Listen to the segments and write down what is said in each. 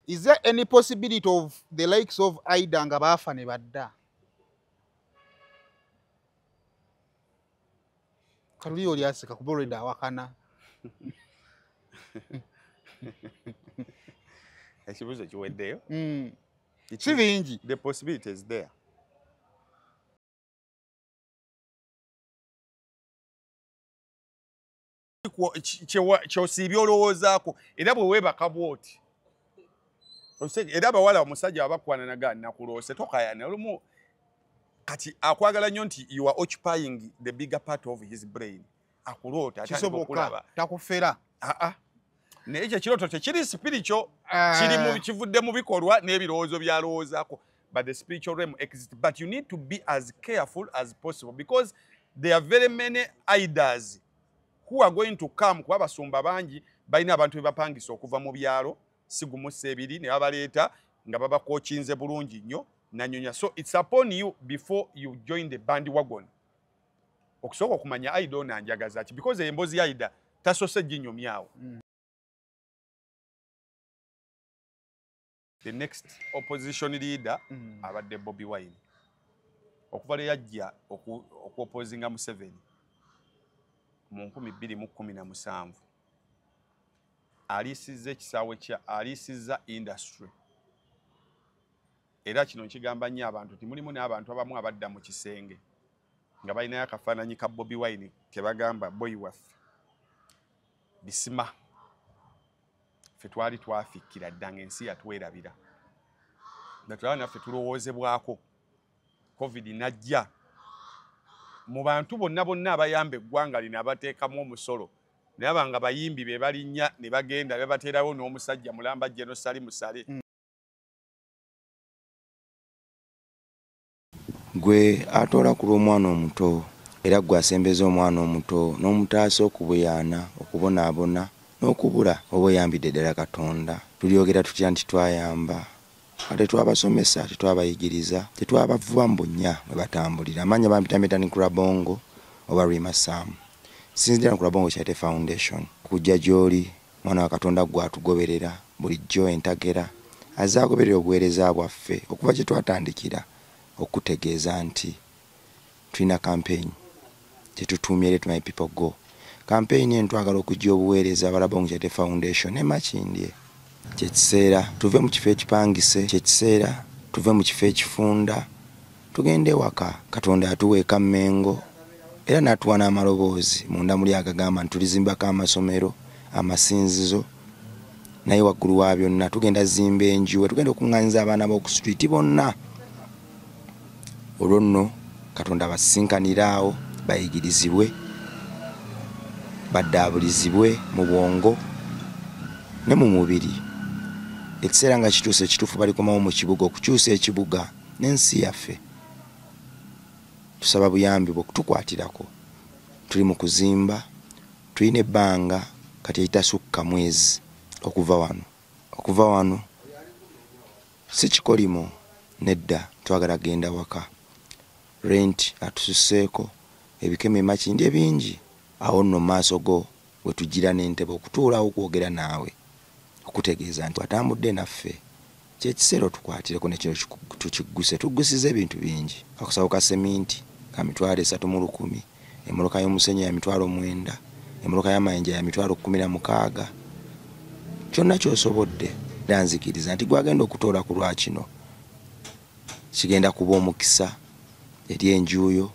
Is there any possibility of the likes of Aida nga bafa ne badda? Kaluli oli asika kuboleda wakana. Ekibuzo kiweddeyo. Sivingi. The possibility is there. Kyosiibya olowoozaako era bwe weebaka bw'oti era abawala omusajja abakwananaga nakuloose tokayana olumu kati akwagala nnyo nti you are occupying the bigger part of his brain akuloota kisoboka takufera naye ekyo kirooto tekiri spiritual kivudde mu bikolwa n'ebirowoozo byalowoozaako but the spiritual realm exists but you need to be as careful as possible because there are very many idols who are going to come kuba basumba bangi balina abantu bebapangisa okuva mu byalo sigumusa ebiri ne babaleeta nga babakokinze bulungi nnyo nanyonya so it's upon you before you join the bandwagon okusooka okumanya idol nanjagaza ki because embozi ya ida tasose ginyomyawo the next opposition leader abadde Bobi Wine okuva lwe yajja okuopposinga Museveni mu 2017 alisiza ekisaawe kya alisiza industry era kino nkigamba nnyo abantu timulimu n'abantu abamu abadda mu kisenge nga balinayo akafaananyi ka Bobi Wine kebagamba boy waffe bisima ffe twali twafikkira dda ng'ensi yatwerabira nga tulaba naffe tulowoozebwako covid najja mu bantu bonna abayamba eggwanga lino abateekamu omusolo naye abanga bayimbi be balinnya ne bagenda be bateerawo n'omusajja mulamba Jeno Sali Musale gwe atoola ku lw'omwana omuto era gwe asembeza omwana omuto n'omutaasa okubuyaana okubonaabona n'okubula oba oyambidde ddala Katonda tulyogera tutya nti twayamba ate twabasomesa tetwabayigiriza tetwabavuba mu bunnya bwe batambulira amanya bampita ni Kurabongo oba Rima Sam sinzira ni Kurabongo Charity Foundation kujja gy'oli mwana wa Katonda gwe atugoberera bulijjo entagera azaagoberera obuweereza bwaffe okuva gye twatandikira okutegeeza nti tulina campaign gyetutuumye Let My People Go campaign entwagala okujja obuweereza Kurabongo Charity Foundation ne Makindye kyekiseera tuve mu kifo ekipangise kyekiseera tuve mu kifo ekifunda tugende waka Katonda atuweeka Mmengo era n'atuwa n'amaloboozi munda muli agagamba nti tulizimbako amasomero amasinzizo naye waggulu wa byonna tugenda zimba enjuwe tugenda okuŋŋanyiza abaana b'oku street bonna olwo nno Katonda basinkaniraawo bayigirizibwe baddaabulizibwe mu bwongo ne mu mubiri ekiseera nga kituuse ekituufu balikomawo mu kibuga okukyusa ekibuga n'ensi yaffe tusaba buyambi bw'okutukwatirako tuli mu kuzimba tulina ebbanga kati eritasukka mwezi okuva wano si kikolimo nedda twagala genda waka rent atususeeko ebikeme Makindye bingi awo nno maaso go we tugira n'entebe okutuulawo okwogera naawe okutegeeza nti watambudde naffe kyekiseera tukwatireko nekino tugusize ebintu bingi akasawo ka seminti ka mitwalo 3,100 emmotoka y'omusenyu ya mitwalo 9 emmotoka y'amayinja ya mitwalo 16 kyonna kyosobodde era nzikiriza nti gwagenda okutoola ku lwakino kigenda kuba omukisa eri enjuuyo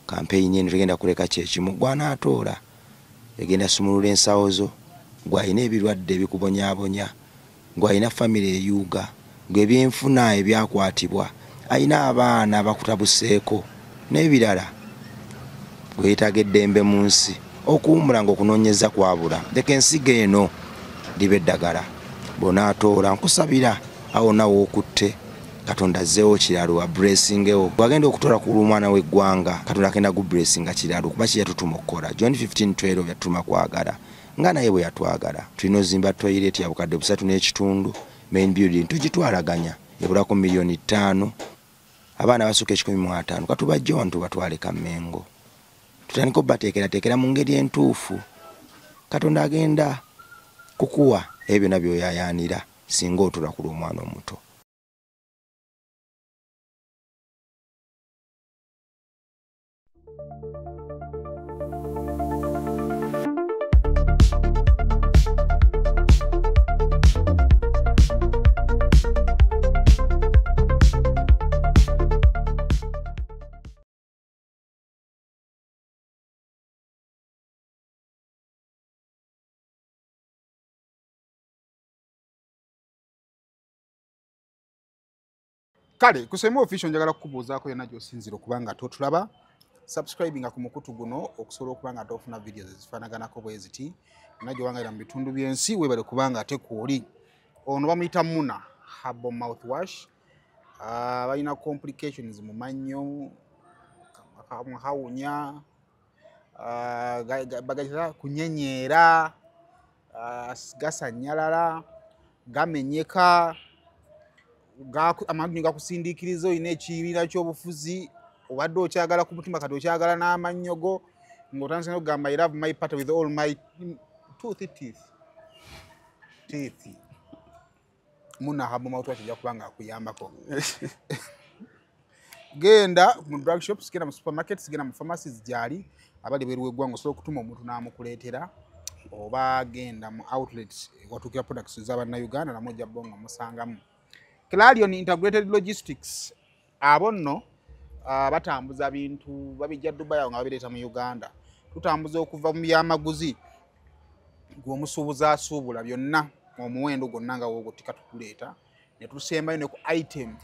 kampeyini eno tegenda kuleka kyekimu gwanaatoola egenda sumulula ensawo zo gwalina ebirwadde ebikubonyaabonya gwalina famire eyuuga gw'ebyenfuna ebyakwatibwa alina abaana bakutabuseeko n'ebirala gwetaaga eddembe mu nsi okuwumula ng'okunoonyeza kwabula leka ensigo eno liba eddagala bonaatoola nkusabira awo nawo okutte Katonda azzeewo kiralo abulesingewo bwagenda okutoola ku lumwana w'eggwanga Katonda agenda gubulesinga kiralo kuba kiyatutuma okukola John 15:12 yatutuma kwagala nga naye bwe yatwagala tulina ozimba toilet ya bukadde 3.5 main building tugitwalaganya ebulako $5 million abaana basuka 15 katubajja wantu batwaleka Mmengo tutandika bateekera mu ngeri entuufu Katonda agenda kukuwa ebyo nabyo yayanira singa otulakula omwana omuto. Kale kusema official njagala kukubuuzaako yonna gy'osinzira okubanga totulaba subscribinga ku mukutu guno okusobola okubanga tofuna videos ezifaanaganako bwe ziti yonna gy'owangalira mu bitundu by'ensi weebale kubanga ate kwoli. Ono bamuyita Muna Herbal Mouthwash. Balina complications mu mannyo, muhawunya, bagayita kunyenyeera, gasanyalala, gamenyeka, amagulu gakusindiikiriza olina ekibiina ky'obufuzi obadde okyagala ku mutima kati okyagala n'amannyo go ng'otandise n'okugamba I love my partner with all my teeth. Muna Herbal Mouthwash ejja kuba nga akuyambako. Genda mu drug shops, genda mu supermarkets, genda mu pharmacies gyali abali bweru w'eggwanga osobola okutuma omuntu n'amukuleetera, oba genda mu outlets watuukira products z'Abannayuganda namwe ojja bonga musangamu. Clarion Integrated Logistics abo nno batambuza bintu babijja Dubai nga babireeta mu Uganda. Tutambuza okuva mu byamaguzi gw'omusuubuzaasuubula byonna omuwendo gwonna nga wogotika tukuleeta ne tusembayo ne ku item.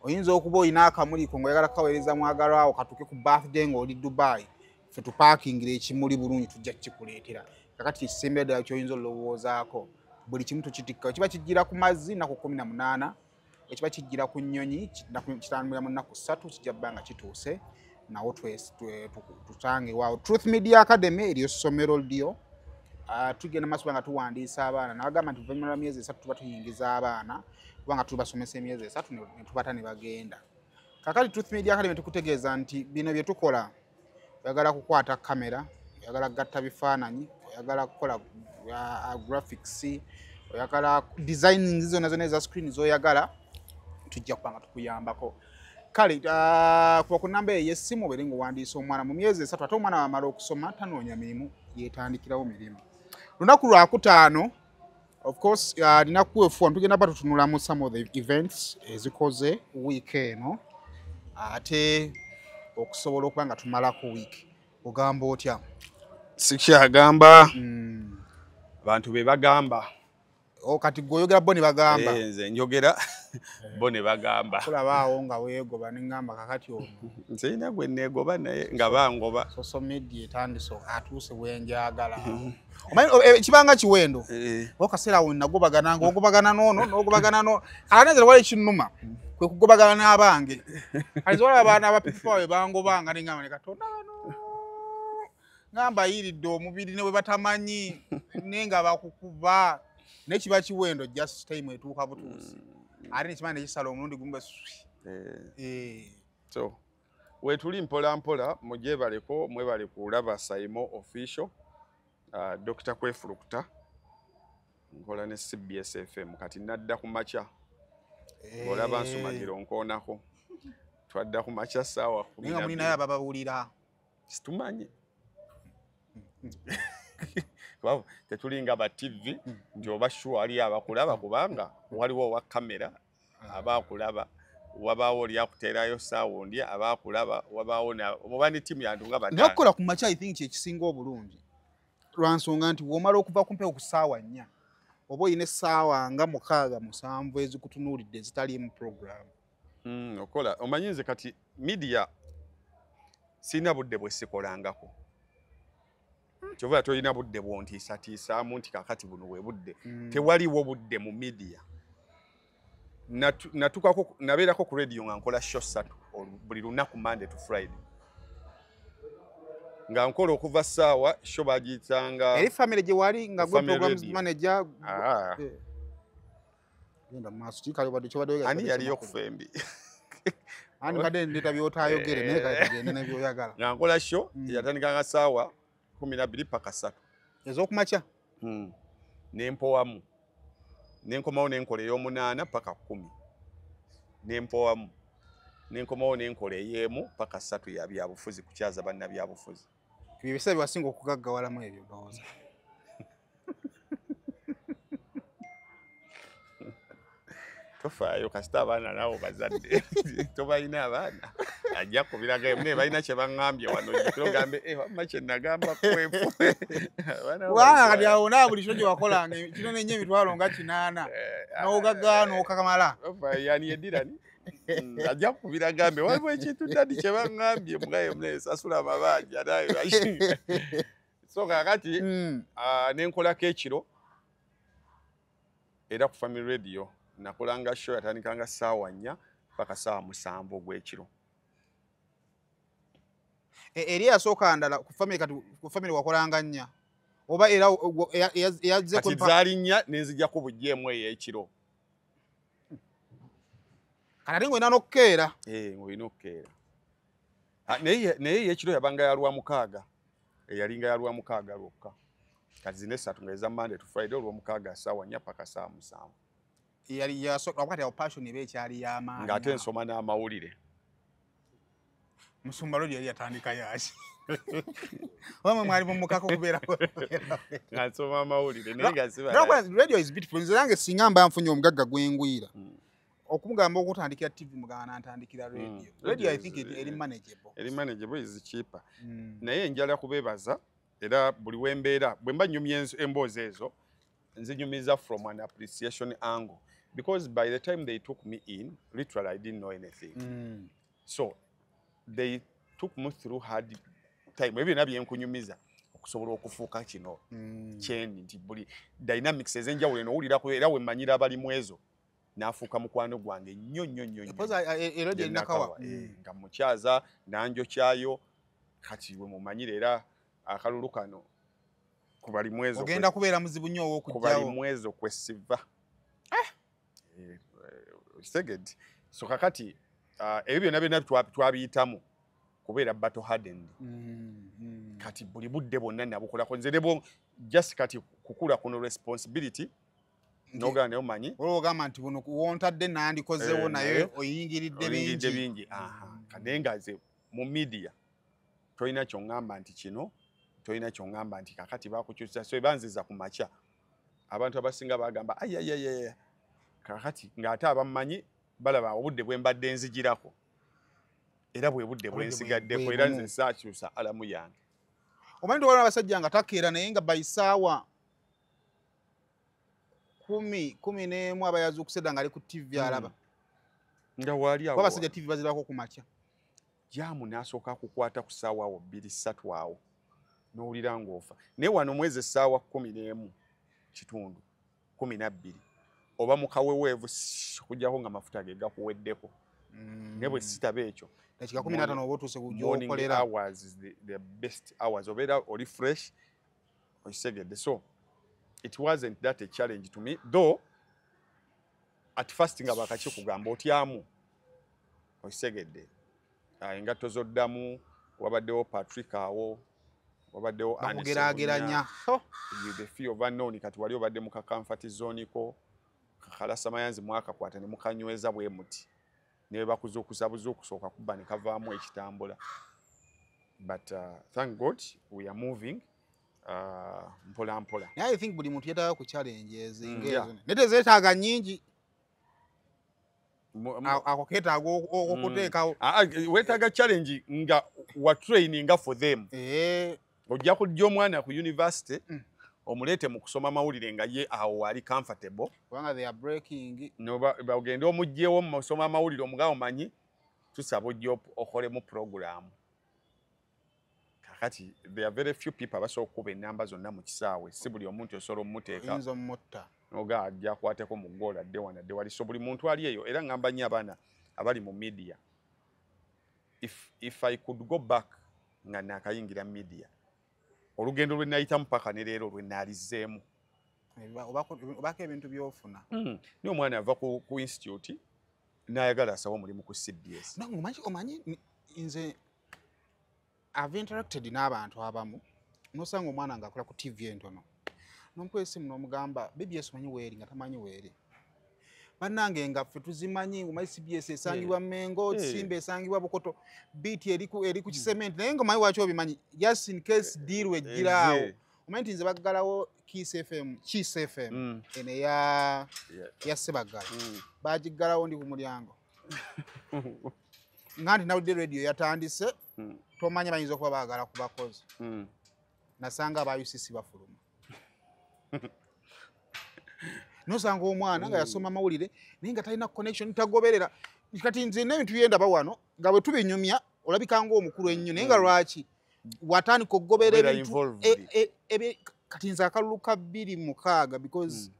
Oyinza okuba olina akamuliko ng'oyagala kaweereza mwagalwawo katuuke ku birthday ng'oli Dubai, ffe tupaakingira ekimuli bulungi tujja kikuleetera. Kakati ekisembera ddala ky'oyinza olowoozaako buli kimu tukitikka. Kiba kijjira ku mazzi nnaku 18, ekiba kijjira ku nnyonyi kitambulira mu nnaku 3 kijja bbanga kituuse nawo tutange waawo. Truth Media Academy eriyo ssomero lyo. Tugenda maaso nga tuwandiisa abaana nabagamba nti oluvannyuma lwa myezi 3 tuba tuyingiza abaana kubanga tubasomesa emyezi 3 ne tubata ne bagenda. Kakati Truth Media Academy tukutegeeza nti bino bye tukola, oyagala kukwata kamera, oyagala kugatta bifaananyi, oyagala kukola graphics, oyagala designing zonna eza screen z'oyagala, tujja kubanga tukuyambako. Kale kuba ku namba ey'essimu obeere ng'owandiisa omwana mu myezi 3 ate omwana wamala okusoma tanoonya mirimu yeetandikirawo mirimu. Lunaku lwakutaano of course ninakuwefuwa tugenda ba tutunulamu some of the events ezikoze week eno ate okusobola okuba nga tumalako week. Ogamba otya? Sikyagamba bantu be bagamba. Kati gwoyogera bo ne bagamba. Nze njogera bo ne bagamba. Kulabaawo nga weegoba ne ngamba kakati ono. Nze ina gwe neegoba naye nga bangoba. Social media etandise atuuse bwenjagala. Omanyi kibanga kiwendo. Okaseera awo nagobagananga ogobagana n'ono n'ogobagana n'ono. Alanezera wali kinnuma kwe kugobagana n'abange. Alizola abaana abapipa we bangobanga ne ngamba ne Katonda no. Ngamba yiridde omubiri ne we batamanyi nenga bakukuba. Nekiba kiwendo just time etuuka butuusi. Ate nekimanya nekisala omulundi gumu so wetuli mpola mpola mujebaleko mwebale kulaba Saimo official Dr. Kwefulukuta nkola ne CBS FM kati nadda ku macha olaba nsumagiro nkoonako twadda ku macha sawa 10 ninga mulina yaba babulira situmanyi Wow, tetulinga ba TV ndio bashu ali abakulaba kubanga waliwo wa kamera abakulaba wabaawo lya kuterayo sound abakulaba wabaawo obani timu yandunga batano nakola ku macha I think ekisinga obulungi lwansonga nti womala okuva kumpe okusaawa 4 obo ine saawa nga 6-7 ezikutunulidde zitali mu program okola omanyinze kati media sina budde bwesikolangako Kyova toyina budde bwontiisa nti kakati buno bwe budde. Tewaliwo budde mu media. Natukako nabeerako ku radio nga nkola show 3 buli lunaku Monday to Friday. Nga nkola okuva ssaawa show bagiyitanga. Eri family gye wali nga gwe program manager. Genda maaso kikali wadde kyobadde. Ani yaliyo ku fembi. Ani badde ndeta byotayogere naye kati gende ne byoyagala. Nga nkola show yatandikanga ssaawa 12 paka 3 ezo kumacha nempowamu nenkomawo nenkola ey'omunaana paka 10 nempowamu nenkomawo nenkola ey'emu paka 3 ya byabufuzi kukyaza bannabyabufuzi. Ebyo bisa biwasinga okugaggawalamu ebyo ndowooza. Tofaayo kasita abaana naawe bazadde tobalina abaana ajja kubiraga emune balina kye baŋŋambye wano ogambe wamma kye nagamba kwefu kubanga kati awo naa buli kyo gye wakolanga kino nenye emitwalo nga 8 n'ogaggawa n'okakamala. yani eddirani ajja kubiragambe waliwo ekintu ddadi kye baŋŋambye mugaye emune sasula amabanja naye so kakati nenkolako ekiro era ku Family Radio nakolanga show yatandikanga ssaawa 4 paka ssaawa 7 ogw'ekiro. Eri yasooka ndala ku family wakolanga 4 oba era yazze kati zaali 4 nenzijjako bujjeemu ey'ekiro. Kati ng'olina n'okukeera. Ng'olina okukeera. Naye ey'ekiro yabanga ya Lwamukaaga eyalinga ya Lwamukaaga lwokka. Kati zino 3 nga eza Monday to Friday Olwamukaaga ssaawa 4 paka ssaawa 7. Yali yasooka wakati awo passion eba ekyali y'amaanyi. Ng'ate nsoma n'amawulire. Musumba Lodi yali yatandika yaki? Wamwe mwali mumukako kubeera. Nga nsoma amawulire naye nga siba. Radio is beautiful. Nze nange singa mba nfunye omugagga gwengwira. Okumugamba okutandikira TV mugana ntandikira radio. Radio I think eri manageable. Eri manageable is cheaper. Naye njala kubebaza era buli wembeera bwe mba nnyumya emboozi ezo nzinyumiza from an appreciation angle. Because by the time they took me in, literally I didn't know anything. So they took me through hard time. Maybe nabye nkunyumiza okusobola okufuuka kino. Kyeni nti buli dynamics ezenjawulo n'owulirako era we mmanyira abalimu ezo n'afuuka mukwano gwange nnyo. Era nakawa. Nga mukyaza nanjo kyayo kati we mumanyire era akalulu kano ku balimu ezo. Ogenda kubeera muzibu nnyo ow'okujjawo. Ku balimu ezo kwesiva. Seged. So kakati ebyo byonna twabiyitamu kubeera battle hardened. Kati buli budde bwonna nabukolako nze nebo just kati kukula kuno responsibility nogana nayo manyi olwogamba nti buno wontadde nandikozewo naye oyingiridde bingi. Kane nga ze mu media tolina kyongamba nti kino tolina kyongamba nti kakati bakukyusa so ebanziza ku makya abantu abasinga bagamba ayayayaya kakati ng'ate abamanyi balaba obudde bwe mbadde nzigirako era bwe budde bwe nsigaddeko era nze saakyusa alamu yange. Omanyi tewalina abasajja nga takeera naye nga bayisaawa 10 abayazuukusedda nga ali ku TV alaba. Nga waali awo. Abasajja TV bazirako ku makya. Jaamu n'asooka kukwata ku ssaawa awo 2-3 awo n'owulira ng'ofa. Naye wano mwezi essaawa 11 kitundu 12 oba mukaweweevu kujjako nga mafuta ge gakuweddeko. Ne bwe sitaba ekyo. Dakika 15 oba otuuse kujja okolera. Morning hours is the best hours. Obeera oli fresh okisegedde. So it wasn't that a challenge to me, though at first nga bakakikugamba otyamu okisegedde. Engatto zoddamu wabaddewo Patrick awo wabaddewo bakugerageranya the fear of unknown kati wali obadde mu comfort zone ko kakalasa mayanzi mwakakwata ne mukanyweza bwe muti ne bakuzukuza buzukusooka kubba ne kavaamu ekitambula. But thank God we are moving mpola mpola. I think buli muntu yetaaga ku challenges ngezo nete zeetaaga nnyingi ako keetaaga okuteekawo. Weetaaga challenge nga wa training for them. Ojja kujja omwana ku university omuleete mu kusoma mawulire nga ye awo ali comfortable. Kubanga they are breaking. Bagende omugyewo mu kusoma amawulire omugawo manyi tusaba ojja okolemu program. Kakati there are very few people abasobola okukuba ennamba zonna mu kisaawe. Si buli omuntu osobola omuteeka. Oyinza omutta. Noga ajja akwateko mu ggoola dde wana dde wali. So buli muntu ali eyo era ngamba nnyo abaana abali mu media. If I could go back nga nakayingira media. Olugendo lwe nayitamu paka ne leero lwe naalizeemu. Obako ebintu by'ofuna. Niyo omwana ava ku institute n'ayagala asaba omulimu ku CBS. Omanyi nze I've interacted n'abantu abamu n'osanga omwana ng'akola ku TV entono Nomkwese muno mugamba BBS manyi weeri nga tamanyi weeri. Bannange nga ffe tuzimanyi ngoma CBS esangibwa Mengo, Simba esangibwa Bukoto, beat eri ku cement naye ngoma wacho obimanyi just in case deal wejjiraawo. Omanyi nze baggalawo Kiss FM ene ya Sebagala. Bagiggalawo ndi ku mulyango. Ngandi nawudde radio yatandise tomanya bayinza okuba baagala kubakozi. Nasanga aba UCC bafuluma. Nosanga omwana nga yasoma mawulire naye nga talina connection tagoberera. Kati nze n'ebintu byenda bawano nga bwe tubinyumya olabika ng'omukulu ennyo naye nga lwaki watandika okugoberera ebintu kati nze akalulu ka 26 because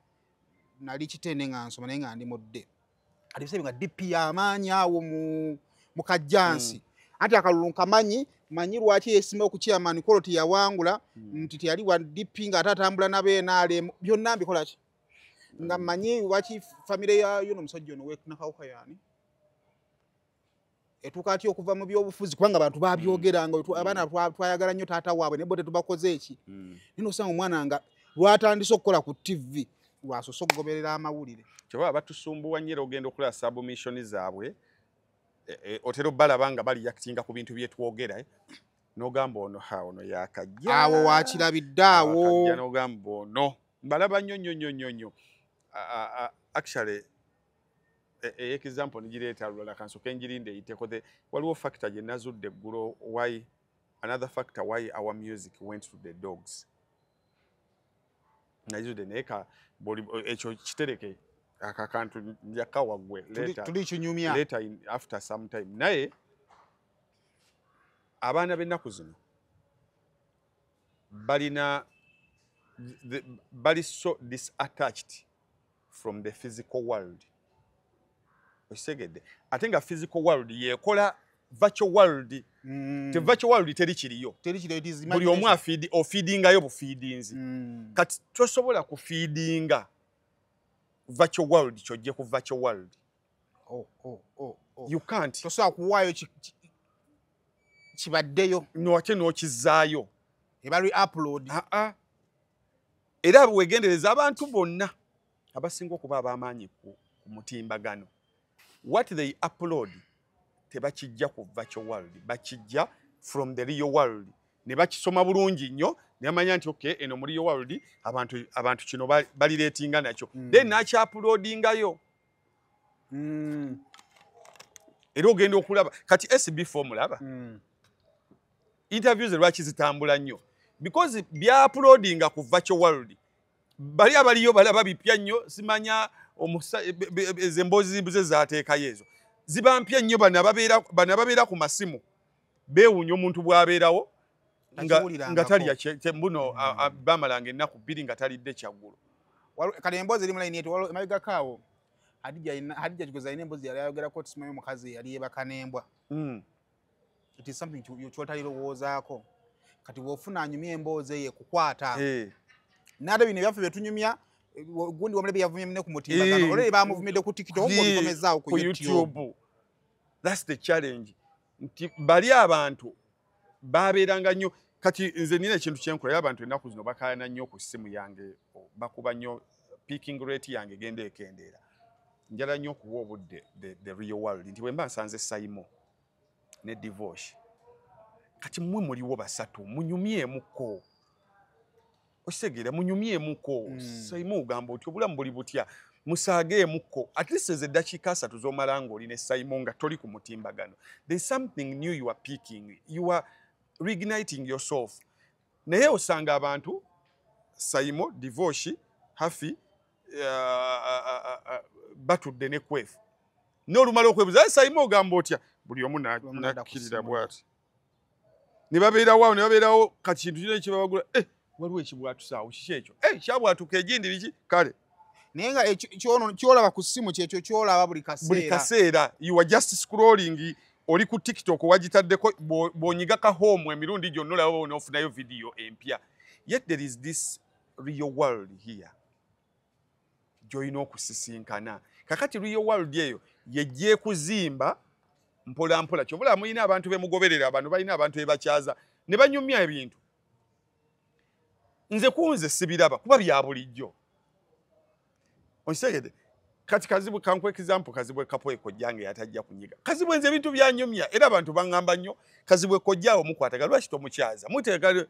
nali kitende nga nsoma naye nga ndi mudde. Kati bisebe nga DP y'amaanyi awo mu Kajjansi. Ati akalulu nkamanyi manyi lwaki yesimba okuchairman Koloti yawangula nti yali wa DP nga atatambula nabe byonna mbikola ki nga manyi lwaki family ya yono musajja ono wekunakawuka yani etukati okuva mu byobufuzi kubanga abantu babyogeranga abaana twayagala nnyo taata waabwe ne bote tubakoze eki nino sanga omwana nga lwatandise okukola ku TV lwasoso okugoberera amawulire kyoba batusumbuwa nnyo ogenda okulaba submission zaabwe otero balabanga bali yakitinga ku bintu byetwogera nogamba ono yakajja awo wakirabidde awo akajja nogamba ono balaba nnyo actually example nigireeta lulala kansoka enjirinde eyiteko waliwo factor gye nazudde eggulo why another factor why our music went to the dogs nazudde naye ekyo kitereke akakantu njakawaggwe later after some time naye abaana b'ennaku zino bali so disattached from the physical world. Osegedde ate nga physical world yekola virtual world te virtual world teri kiriyo buli omu ofeedingayo bufeedinzi kati tosobola kufeedinga virtual world kyojje ku virtual world you can't tosobola kuwaayo kibaddeyo noate n'okizaayo ebali upload era wegendereza abantu bonna abasinga okuba ab'amaanyi ku mutimbagano what they upload tebakijja ku virtual world bakijja from the real world ne bakisoma bulungi nnyo ne bamanya nti okay eno mu real world abantu kino balireetinga nakyo then nakyauploadingayo era ogenda okulaba kati SB4 mulaba interviews lwaki zitambula nnyo because bya uploadinga ku virtual world bali abaliyo balaba bipya nnyo simanya emboozi ze zaateekayo ezo ziba mpya nnyo bana babeera ku masimu beewuunya omuntu bw'abeerawo nga talya mbuno bamalanga ennaku 2 nga talidde kyaggulu kale emboozi eri mu layini yetu emabega kaawo Hadija Kigoza alina emboozi yali ayogerako tisimanyi omukazi yali yeebaka n'embwa it is something ky'otalirowoozaako kati bw'ofuna anyumya emboozi eyo ekukwata n'ate bino ebyaffe bye tunyumya gundi wamulebe yavumye mune ku mutimbagano olweri bamuvumidde ku TikTok ng'obikomezaawo ku YouTube. That's the challenge nti bali abantu babeeranga nnyo kati nze nina ekintu kyenkola abantu ennaku zino bakaayana nnyo ku ssimu yange bakuba nnyo peaking rate yange genda ekendeera njala nnyo okuwa obudde the real world nti bwe mba nsanze Saimo ne Divorce kati mmwe muliwo basatu munyumyemuko osegera munyumyemuko Saimo ugamba oti obulamu buli butya musageemuko at least ze dakika 3 z'omala ng'oli ne Saimo nga toli ku mutimbagano there's something new you are picking you are reigniting yourself naye osanga abantu Saimo Divorce Hafi batudde ne kwefu n'olumala okwebuza Saimo ogamba otya buli omu nakkirira bw'ati ne babeerawo kati kintu kino ekibabagula waliwo ekibwatusaawo kiki ekyo kyabwatuka egindi biki kale naye nga kyolaba ku ssimu kyekyo kyolaba buli kaseera you are just scrolling oli ku TikTok wagitaddeko bw'onyiga ka home emirundi gyonna olaba onoofunayo video empya yet there is this real world here gy'olina okusisinkana kakati real world eyo yejje kuzimba mpola mpola kyobula mulina abantu bemugoberera abantu balina abantu bebakyaza ne banyumya ebintu nze kunze sibiraba kuba bya bulijjo onsegede kati kazibwe kankwe example kazibwe kapoe kojjange yatajja kunyiga kazibwe nze bintu byanyumya era abantu bangamba nnyo kazibwe kojjaawo mukwataga lwaki tomukyaza muteeka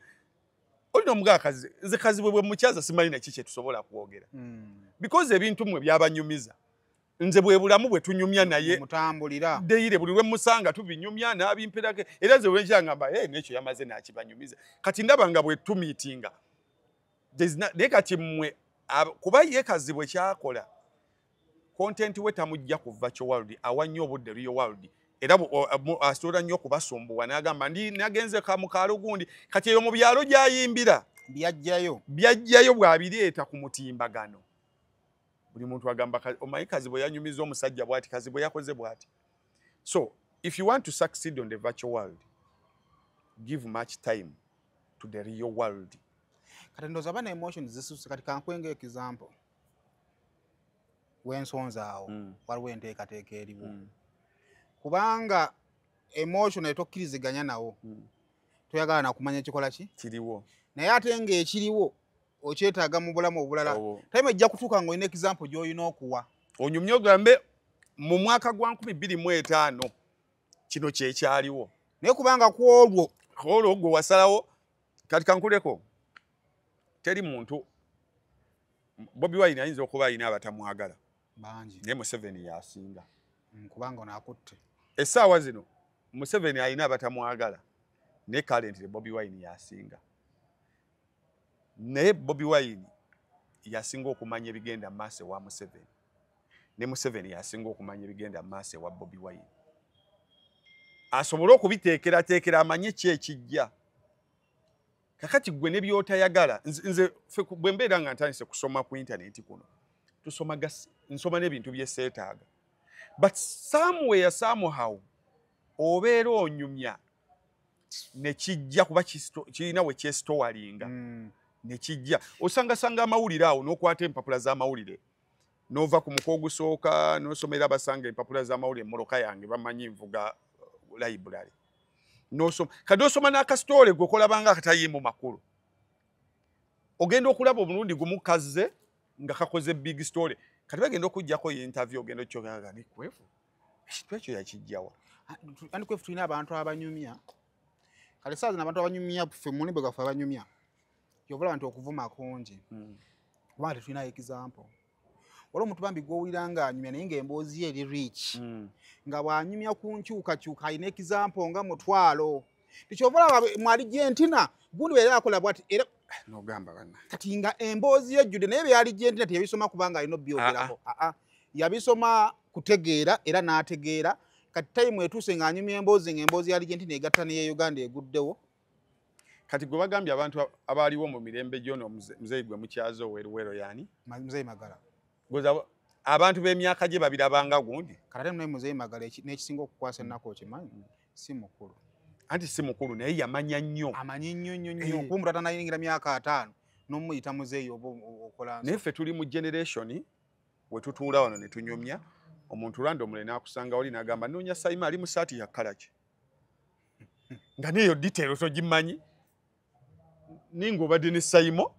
olino mga kazi nze kazibwe bwe mukyaza simanyi na kiki tusobola kwogera because ebintu mwe byabanyumiza nze bwe bulamu bwe tunyumya naye mutambulira deire buli lwe musanga tubinyumya n'abimperake era ze wenkyangamba nekyo yamaze nakibanyumiza kati ndaba nga bwe tumiitinga naye kati mmwe kuba ye kazibwe kyakola content we tamujja ku virtual world awannyo obudde real world era asobola nnyo okubasumbuwa n'agamba nagenze kamukaalo gundi kati eyo mu byalo gy'ayimbira byajjayo bw'abireeta ku mutimbagano buli muntu agamba omanyi kazibwe yanyumiza omusajja bw'ati kazibwe yakoze bw'ati so if you want to succeed on the virtual world give much time to the real world kati ndoza bana emotions zisuse kati kankwenga example wensonza awo waliwo enteekateeka eriwo kubanga emotion etokkiriziganya nawo toyagala nakumanya ekikola ki kiriwo naye ate ng'ekiriwo okyetaaga mu bulamu obulala time ejja kutuuka ng'olina example gy'olina okuwa onyumye ogambe mu mwaka gwa 2025 kino kyekyaliwo naye kubanga ku olwo gwe wasalawo kati kankuleko teri muntu Bobi Wine ayinza okuba alina abatamwagala bangi naye Museveni yasinga kubanga onaakutte essaawa zino Museveni alina abatamwagala naye currently Bobi Wine yasinga naye Bobi Wine yasinga okumanya ebigenda maaso wa Museveni ne Museveni yasinga okumanya ebigenda maaso wa Bobi Wine asobole okubiteekerateekera amanye ki ekijja kakati gwe ne byotayagala nze bwe mbeera nga ntandise kusoma ku internet kuno nsoma n'ebintu byeseetaaga but somewhere somehow obeera onyumya ne kijja kuba kirina we kyesitowalinga ne kijja osangasanga amawulire awo n'okwata empapula z'amawulire n'ova ku muko ogusooka n'osomera abasanga empapula z'amawulire emmoloka yange bamanyi nvuga library n'osoma kati osoma n'akasitole gwe okolabanga akatayimbu makulu ogenda okulaba omulundi gumu kazze nga kakoze big story kati bagenda okujjako interview ogenda okyogaga ni kwefu ekintu ekyo yakijjawa ani kwefu tulina abantu abanyumya kale saa zino abantu abanyumya ffe mu mulimbe gwaffe abanyumya yobula nti okuvuma kungi kubanga tetulina example waliwo omuntu bambi gw'owulira nga anyumya naye ng'emboozi ye eri rich nga bw'anyumya ku nkyukakyuka alina example nga mutwalo tikyovala mu Argentina gundi bwe akola bwati era n'ogamba bana kati nga emboozi yejjudde naye bya Argentina teyabisoma kubanga alina obyogerako yabisoma kutegeera era n'ategeera kati time etuuse ng'anyumya emboozi ng'emboozi ya Argentina egatta n'eya Uganda eguddewo kati gwe bagambye abantu abaaliwo mu mirembe gyono muzeyi gwe mukyazo oweruwero yani muzeyi Magala goza abantu b'emyaka gye babirabanga gundi kati naye muzeyi Magala n'ekisinga okukwasa ennaku okimanyi si mukulu anti si mukulu naye yamanya nnyo amanyi nnyo kuba omuntu atanayingira myaka 5 n'omuyita muzeeyi oba okola naye ffe tuli mu generation we tutuula wano ne tunyumya omuntu random n'akusanga oli n'agamba noonya Saima ali mu saati ya kalaki nga neyo detail togimanyi ninga obadde ne Saimo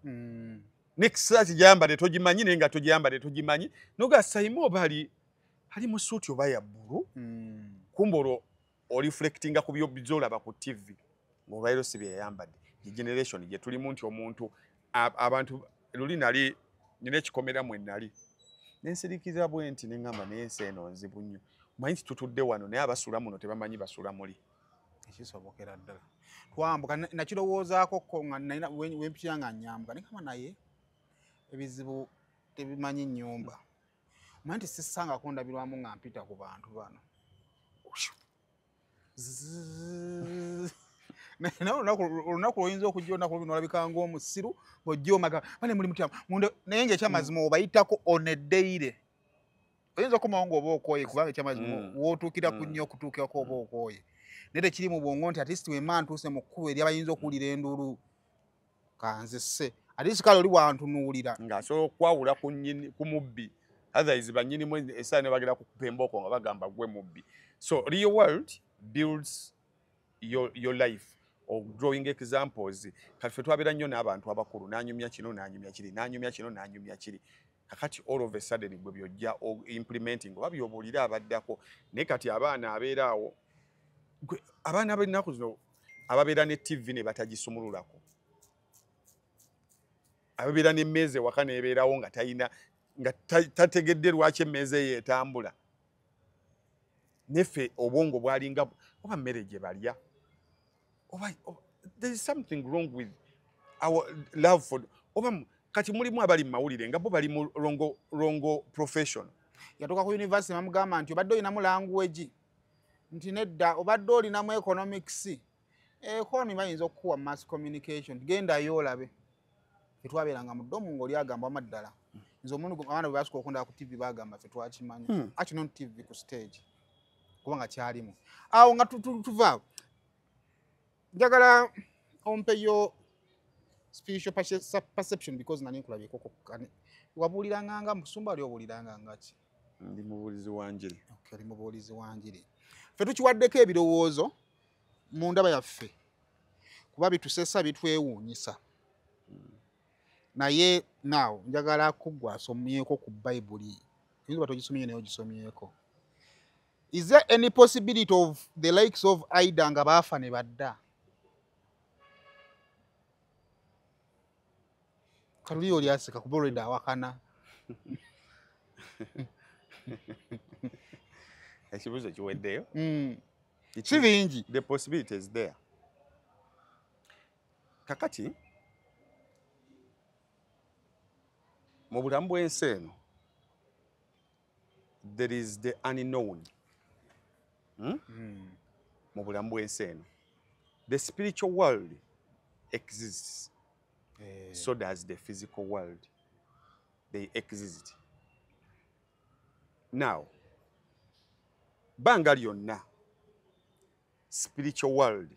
nekisaati gyayambadde togimanyi naye nga togyambadde togimanyi noga Saimo oba ali mu suuti oba ya bbulu kumba reflectinga ku by'olaba ku TV ng'olwairo si bye yayambadde ye generation gye tulimu nti omuntu abantu luli nali nina ekikomera mwe nali nensirikiza bwe nti neŋŋamba naye ensi eno nzibu nnyo manyi nti tutudde wano naye abasula muno tebamanyi basula muli ekisobokera ddala twambuka nakirowoozaako ko nga wempitira nga nyambuka nekama naye ebizibu tebimanyi nnyumba omanyi nti sisangako ndabirwamu nga mpita ku bantu bano olunaku lwoyinza okujja olunaku luno olabika ng'omusiru ng'ojja omaga bane muli mutya naye ng'ekyamazima obayitako oneddeire oyinza okukomawo ng'oba okooye kubanga ekyamazima wootuukira ku nnyo okutuukirako oba okooye naye tekiri mu bwongo nti atist wemma ntuuse mu kkubo eri abayinza okuwulira enduulu kanzisse atist kale oli wantunuulira ng'asobola okwawula ku mubbi otherwise bannyinimu esaa ne bagenda kukupa embooko nga bagamba gwe mubbi so real world builds your life drawing examples kati ffe twabeera nnyo n'abantu abakulu n'anyumya kino n'anyumya kiri n'anyumya kino n'anyumya kiri kakati all of a sudden gwe byojja implementing oba byobuulira abaddako naye kati abaana abeeraawo abaana b'ennaku zino ababeera ne TV ne batagisumululako ababeera n'emmeeza ewaka neebeerawo nga talina nga tategedde lwaki emmeeza eyo etambula neffe obwongo bwalinga oba mmere gye balya oba there is something wrong with our love for oba kati mulimu abali mu mawulire nga bo bali mu rongo profession yatuuka ku university bamugamba nti obadde olinamu language nti nedda obadde olinamu economics economy bayinza okukuwa mass communication gendayo olabe tetwabeeranga mu ddomu ng'oli agamba amaddala nze omuntu abaana bwe basukka okundaba ku TV bagamba ffe twakimanya actually not TV ku stage kubanga kyalimu awo nga tuva njagala ompeyo spiritual perception because nani nkulabyeko kokane wabuuliranga musumba ali obuuliranga ngaki ndi mubuulizi wa njiri ali mubuulizi wa njiri ffe tukiwaddeko ebirowoozo mu ndaba yaffe kuba bitusesa bitwewuunyisa naye naawe njagala kuggwa asomyeko ku Bayibuli oyinza batogisomye naye ogisomyeko. Is there any possibility of the likes of Aida nga baafa ne badda? Kaluli oli aseka kuba olwenda awakana. Ekibuuzo kiweddeyo. Si bingi. The possibility is there. Kakati mu bulamu bw'ensi eno there is the unknown. Mu bulamu bw'ensi eno the spiritual world exists. So does the physical world. They exist. Now, banga lyonna spiritual world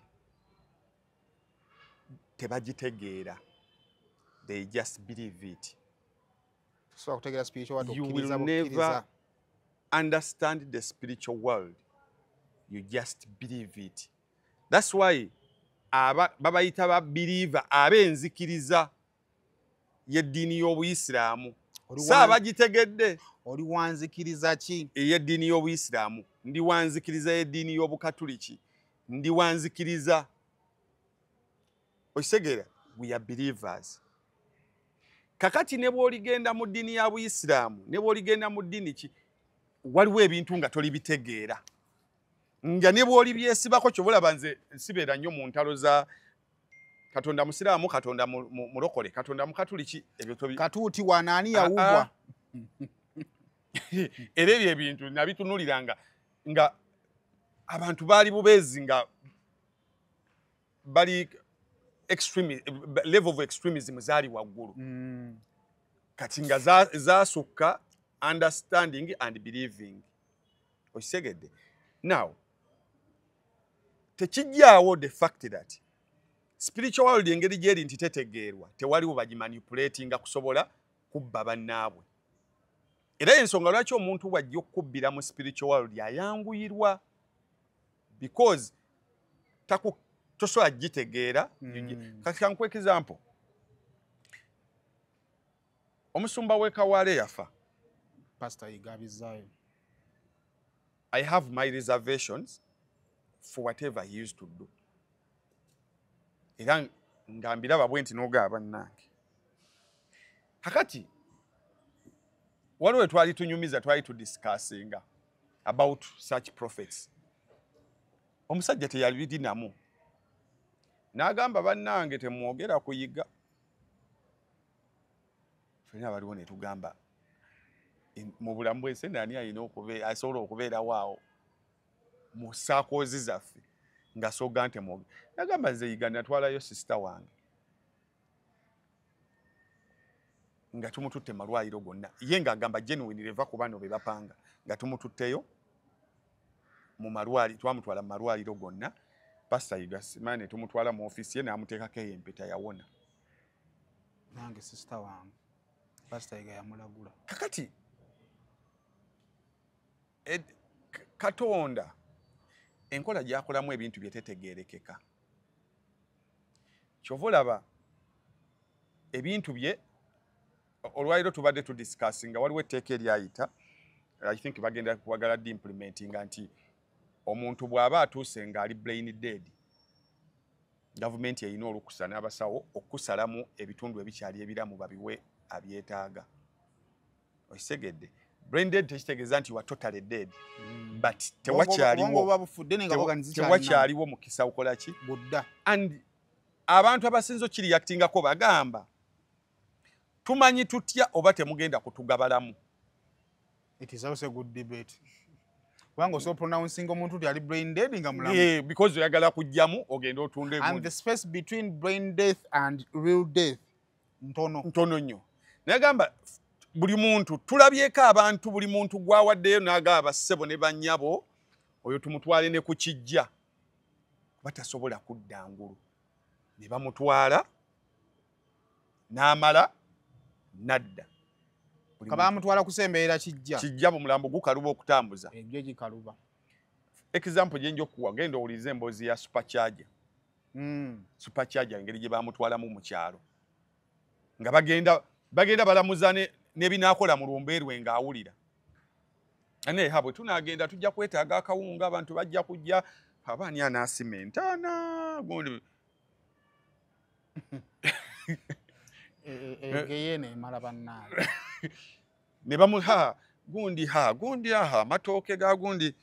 tebagitegeera. They just believe it. So kutegeera spiritual world you will never understand the spiritual world. You just believe it. That's why babayita ba believer ab'enzikiriza y'eddiini y'Obuyisiraamu. Saabagitegedde. Oli wanzikiriza ki? Ey'eddiini y'Obuyisiraamu. Ndi wanzikiriza y'eddiini y'Obukatuliki. Ndi wanzikiriza. Okitegeera? We are believers. Kakati ne bw'oligenda mu ddiini ya Buyisiraamu, ne bw'oligenda mu ddiini ki, waliwo ebintu nga tolibitegeera. Nga ne bw'oli byesibako kyobulaba nze sibeera nnyo mu ntalo za Katonda Musiraamu, Katonda Mulokole, Katonda Mukatuliki, ebyo tobi. Katuuti wanaani yawubwa. Era ebyo ebintu nabitunuliranga nga abantu baali bubeezi nga bali level of extremism zaali waggulu. Kati nga zasukka understanding and believing. Okisegedde. Now, tekijjaawo the fact that spiritual world engeri gyeri nti tetegeerwa tewaliwo bagimanipulatinga kusobola kubba bannaabwe. Era ensonga lwaki omuntu bw'ajja okubbira mu spiritual world yayanguyirwa because tosobola gitegeera. Kati kankuwa example. Omusumba w'e Kawaale yafa. Pastor Igabizaayo. I have my reservations for whatever he used to do. Era nga mbiraba bwe nti n'ogaba bannange. Kakati waliwo twali tunyumiza twali tudiscussinga about such prophets. Omusajja teyalidinamu. N'agamba bannange temwogera kuyiga. Ffenna baliwo ne tugamba mu bulamu bw'ensi ani alina asobola okubeerawo awo mu saakoozi zaffe ng'asooga nti mwoge. Nagamba nze yiga natwalayo sisita wange nga tumututte malwaliro gonna. Ye ng'agamba genuine leva ku bano be bapanga nga tumututteyo mu malwaliro, twamutwala mu malwaliro gonna. Pastor Yiga Simane tumutwala mu ofiisi ye n'amuteekako empeta yawona. Nange sisita wange Pastor Yiga yamulagula. Kakati Katonda enkola gy'akolamu ebintu bye tetegeerekeka. kyovolaba ebintu bye olwairo tubadde tudiscussinga waliwo etteeka eryayita I think bagenda kuwagala di implementinga nti omuntu bw'aba atuuse ng'ali brain dead gavumenti erina olukusa n'abasawo okusalamu ebitundu ebikyali ebiramu babiwe abyetaaga okisegedde brain dead tekitegeeza nti wa totally dead but tewakyaliwo mukisa ukola ki budda and abantu abasinzo kiriyaktingako bagamba tumanyi tutya oba temugenda kutugabalamu. It is also a good debate. Wango so pronouncing omuntu ti ali brain dead nga mulamu. Yeah, because oyagala kujjamu ogenda otunde and the space between brain death and real death ntono nnyo. Nagamba buli muntu tulabyeko abantu buli muntu gwawaddeyo n'agaba ssebo ne bannyabo oyo tumutwale ne ku kijja batasobola kudda ngulu ne bamutwala n'amala nadda kabamutwala kusembeera kijja mu mulambo gukaluba okutambuza ebyo gikaluba. Example gye njokuwa genda owulize emboozi ya supercharger. Supercharger engeri gye bamutwalamu mu kyalo nga bagenda balamuza n'ebinaakola mu lumbeerwe ng'awulira. Ane habwe tunagenda tujja kwetaaga akawunga abantu bajja kujja abaani anaasimentana gundi egeyene mala bannaawe ne bamuha gundi matooke ga gundi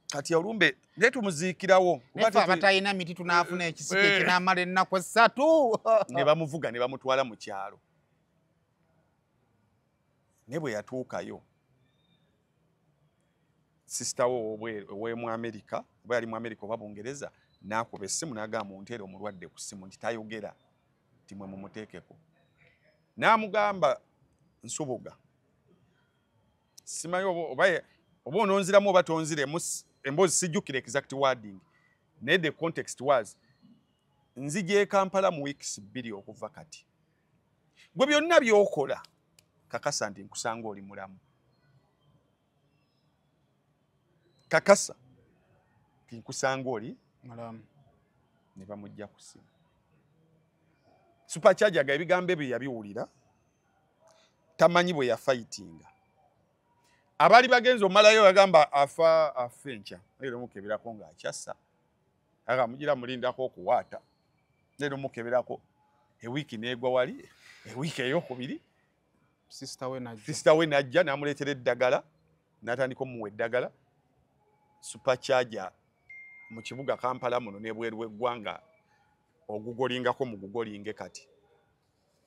kati olumbe netumuziikirawo batalina miti tunaafuna ekisike kinamala ennaku 3 ne bamuvuga ne bamutwala mu kyalo ne bwe yatuukayo sister we mu America bwe yali mu America oba Bungereza n'akuba essimu n'agamba onteera omulwadde ku ssimu nti tayogera nti mwe mumuteekeko n'amugamba nsubuga simanyi oba ononziramu oba tonziremu emboozi sijjukira exact wording naye the context was nzije Kampala mu weeks 2 okuva kati gwe byonna byokola kakasa nti nkusanga oli mulamu kakasa nti nkusanga oli mulamu ne bamujja ku ssimu. Supercharger ga ebigambo bye yabiwulira tamanyi bwe yafightinga abali bagenzo malayo yagamba afencha lero mukebirako nga akyassa aga mugira mulindako okuwaata lero mukebirako ewiki negwa wali ewiki eyokubiri sister we najja namuleetera eddagala natandika omuwa eddagala supercharger mu kibuga Kampala muno nebweru eggwanga ogugolingako mu gugolinge kati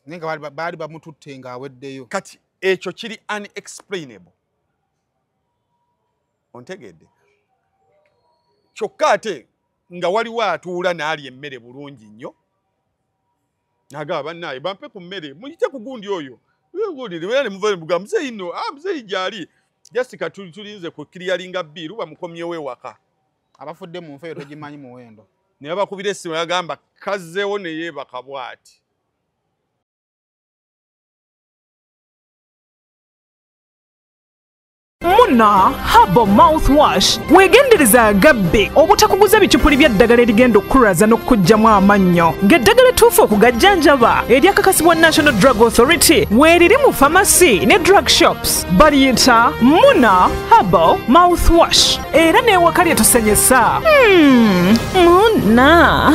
nenga bali bamututte nga aweddeyo kati ekyo kiri unexplainable ontegedde kyokka ate nga waliwo atuula n'ali emmere bulungi nnyo n'agamba bannaye bampe ku mmere muyite ku gundi oyo ne muvane muga muzeyi nno muzeyi gyali jasika tulinze ku kiriyalinga bbiru bamukomyewo ewaka abafudde mu nfa eyo togimanyi muwendo ne babakubira essimu yagamba kazzeewo ne yeebaka bw'ati. Muna Herbal Mouthwash wegendereza agabbe obutakuguza bicupuli by'eddagala erigenda okukulaza n'okkuggyamu amannyo ng'eddagala ettuufu okugajjanjaba eryakakasibwa National Drug Authority weeriri mu pharmacy ne drug shops baliyita Muna Herbal Mouthwash era n'ewaka lye tusenyesa. Muna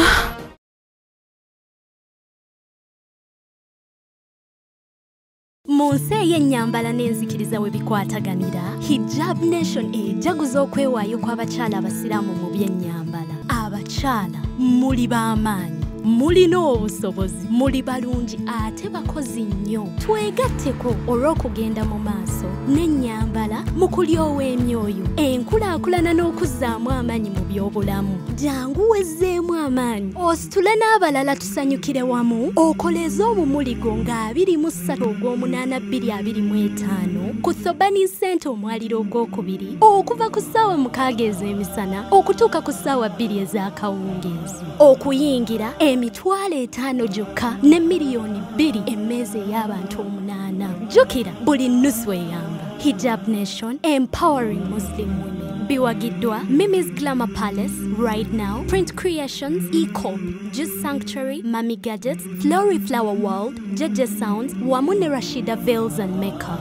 mu nsi ey'ennyambala n'enzikiriza we bikwataganira Hijab Nation ejaguza okwewaayo kw'abakyala abasiraamu mu by'ennyambala. Abakyala muli b'amaanyi mulina obusobozi muli balungi ate bakozi nnyo. Twegatteko olw'okugenda mu maaso n'ennyambala mu kulyowa emyoyo enkulaakulana n'okuzzaamu amaanyi mu by'obulamu. Jangu wezzeemu amaanyi ositule n'abalala tusanyukire wamu okoleeze omumuligo nga 23/8/2025 ku Thobani Center omwaliro ogwokubiri okuva ku ssaawa 6 ez'emisana okutuuka ku ssaawa 2 ez'akawungeezi. Okuyingira emitwalo 5 gyokka ne miliyoni 2 emmeeza ey'abantu 8. Jjukira buli nnusu eyamba. Hijab Nation, empowering Muslim women. Biwagidwa, Mimi's Glamour Palace, Right Now, Print Creations, E-Corp, Juice Sanctuary, Mami Gadgets, Flory Flower World, Jeje Sounds, Wamune Rashida Veils and Makeup.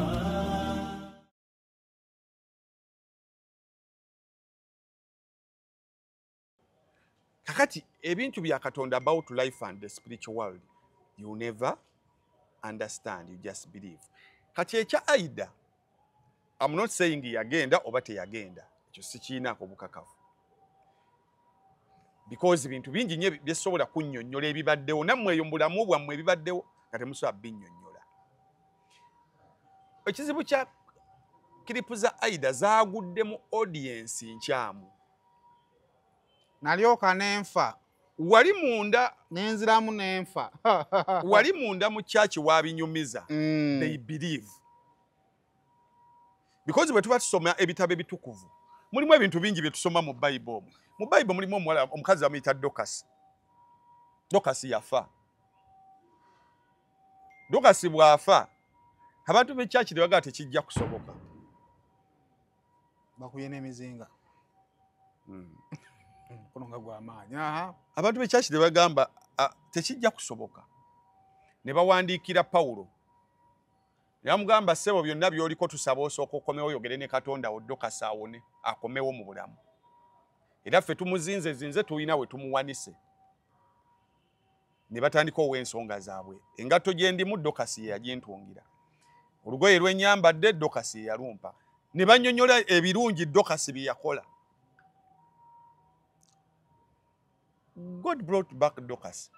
Kakati ebintu bya Katonda about life and the spiritual world, you never understand, you just believe. Kati ekya Aida, I'm not saying yagenda oba teyagenda, ekyo sikiinaako bukakafu. Because ebintu bingi nnyo byesobola kunnyonnyola ebibaddewo, nammwe eyo mu bulamu bwammwe ebibaddewo nga temusobola binnyonnyola. Ekizibu kya kiripu za Aida zaagudde mu audience nkyamu. Nalyoka nenfa. Wali munda nenziramu nenfa. Wali munda mu church wabinyumiza. They believe. Because bwe tuba tusoma ebitabo ebitukuvu, mulimu ebintu bingi bye tusoma mu Bible. Mu Bible mulimu omukazi amuyita Dorcas. Dorcas yafa. Dorcas bwafa, abantu be church ne bagamba tekijja kusoboka. Bakuye n'emizinga. Kononga gwa amaanyi. Abantu be church ne bagamba tekijja kusoboka. Ne bawandiikira Paulo. Yamugamba sebo byonna byoliko tusaba osooka okomewo oyogere ne Katonda Dorcas awone akomewo mu bulamu. Era ffe tumuzinze tulina we tumuwanise. Ne batandika ow'ensonga zaabwe. Engatto gye ndimu Dorcas ye yagintungira. Olugoye lw'ennyambadde Dorcas ye yalumpa. Ne bannyonnyola ebirungi Dorcas bye yakola. God brought back Dorcas.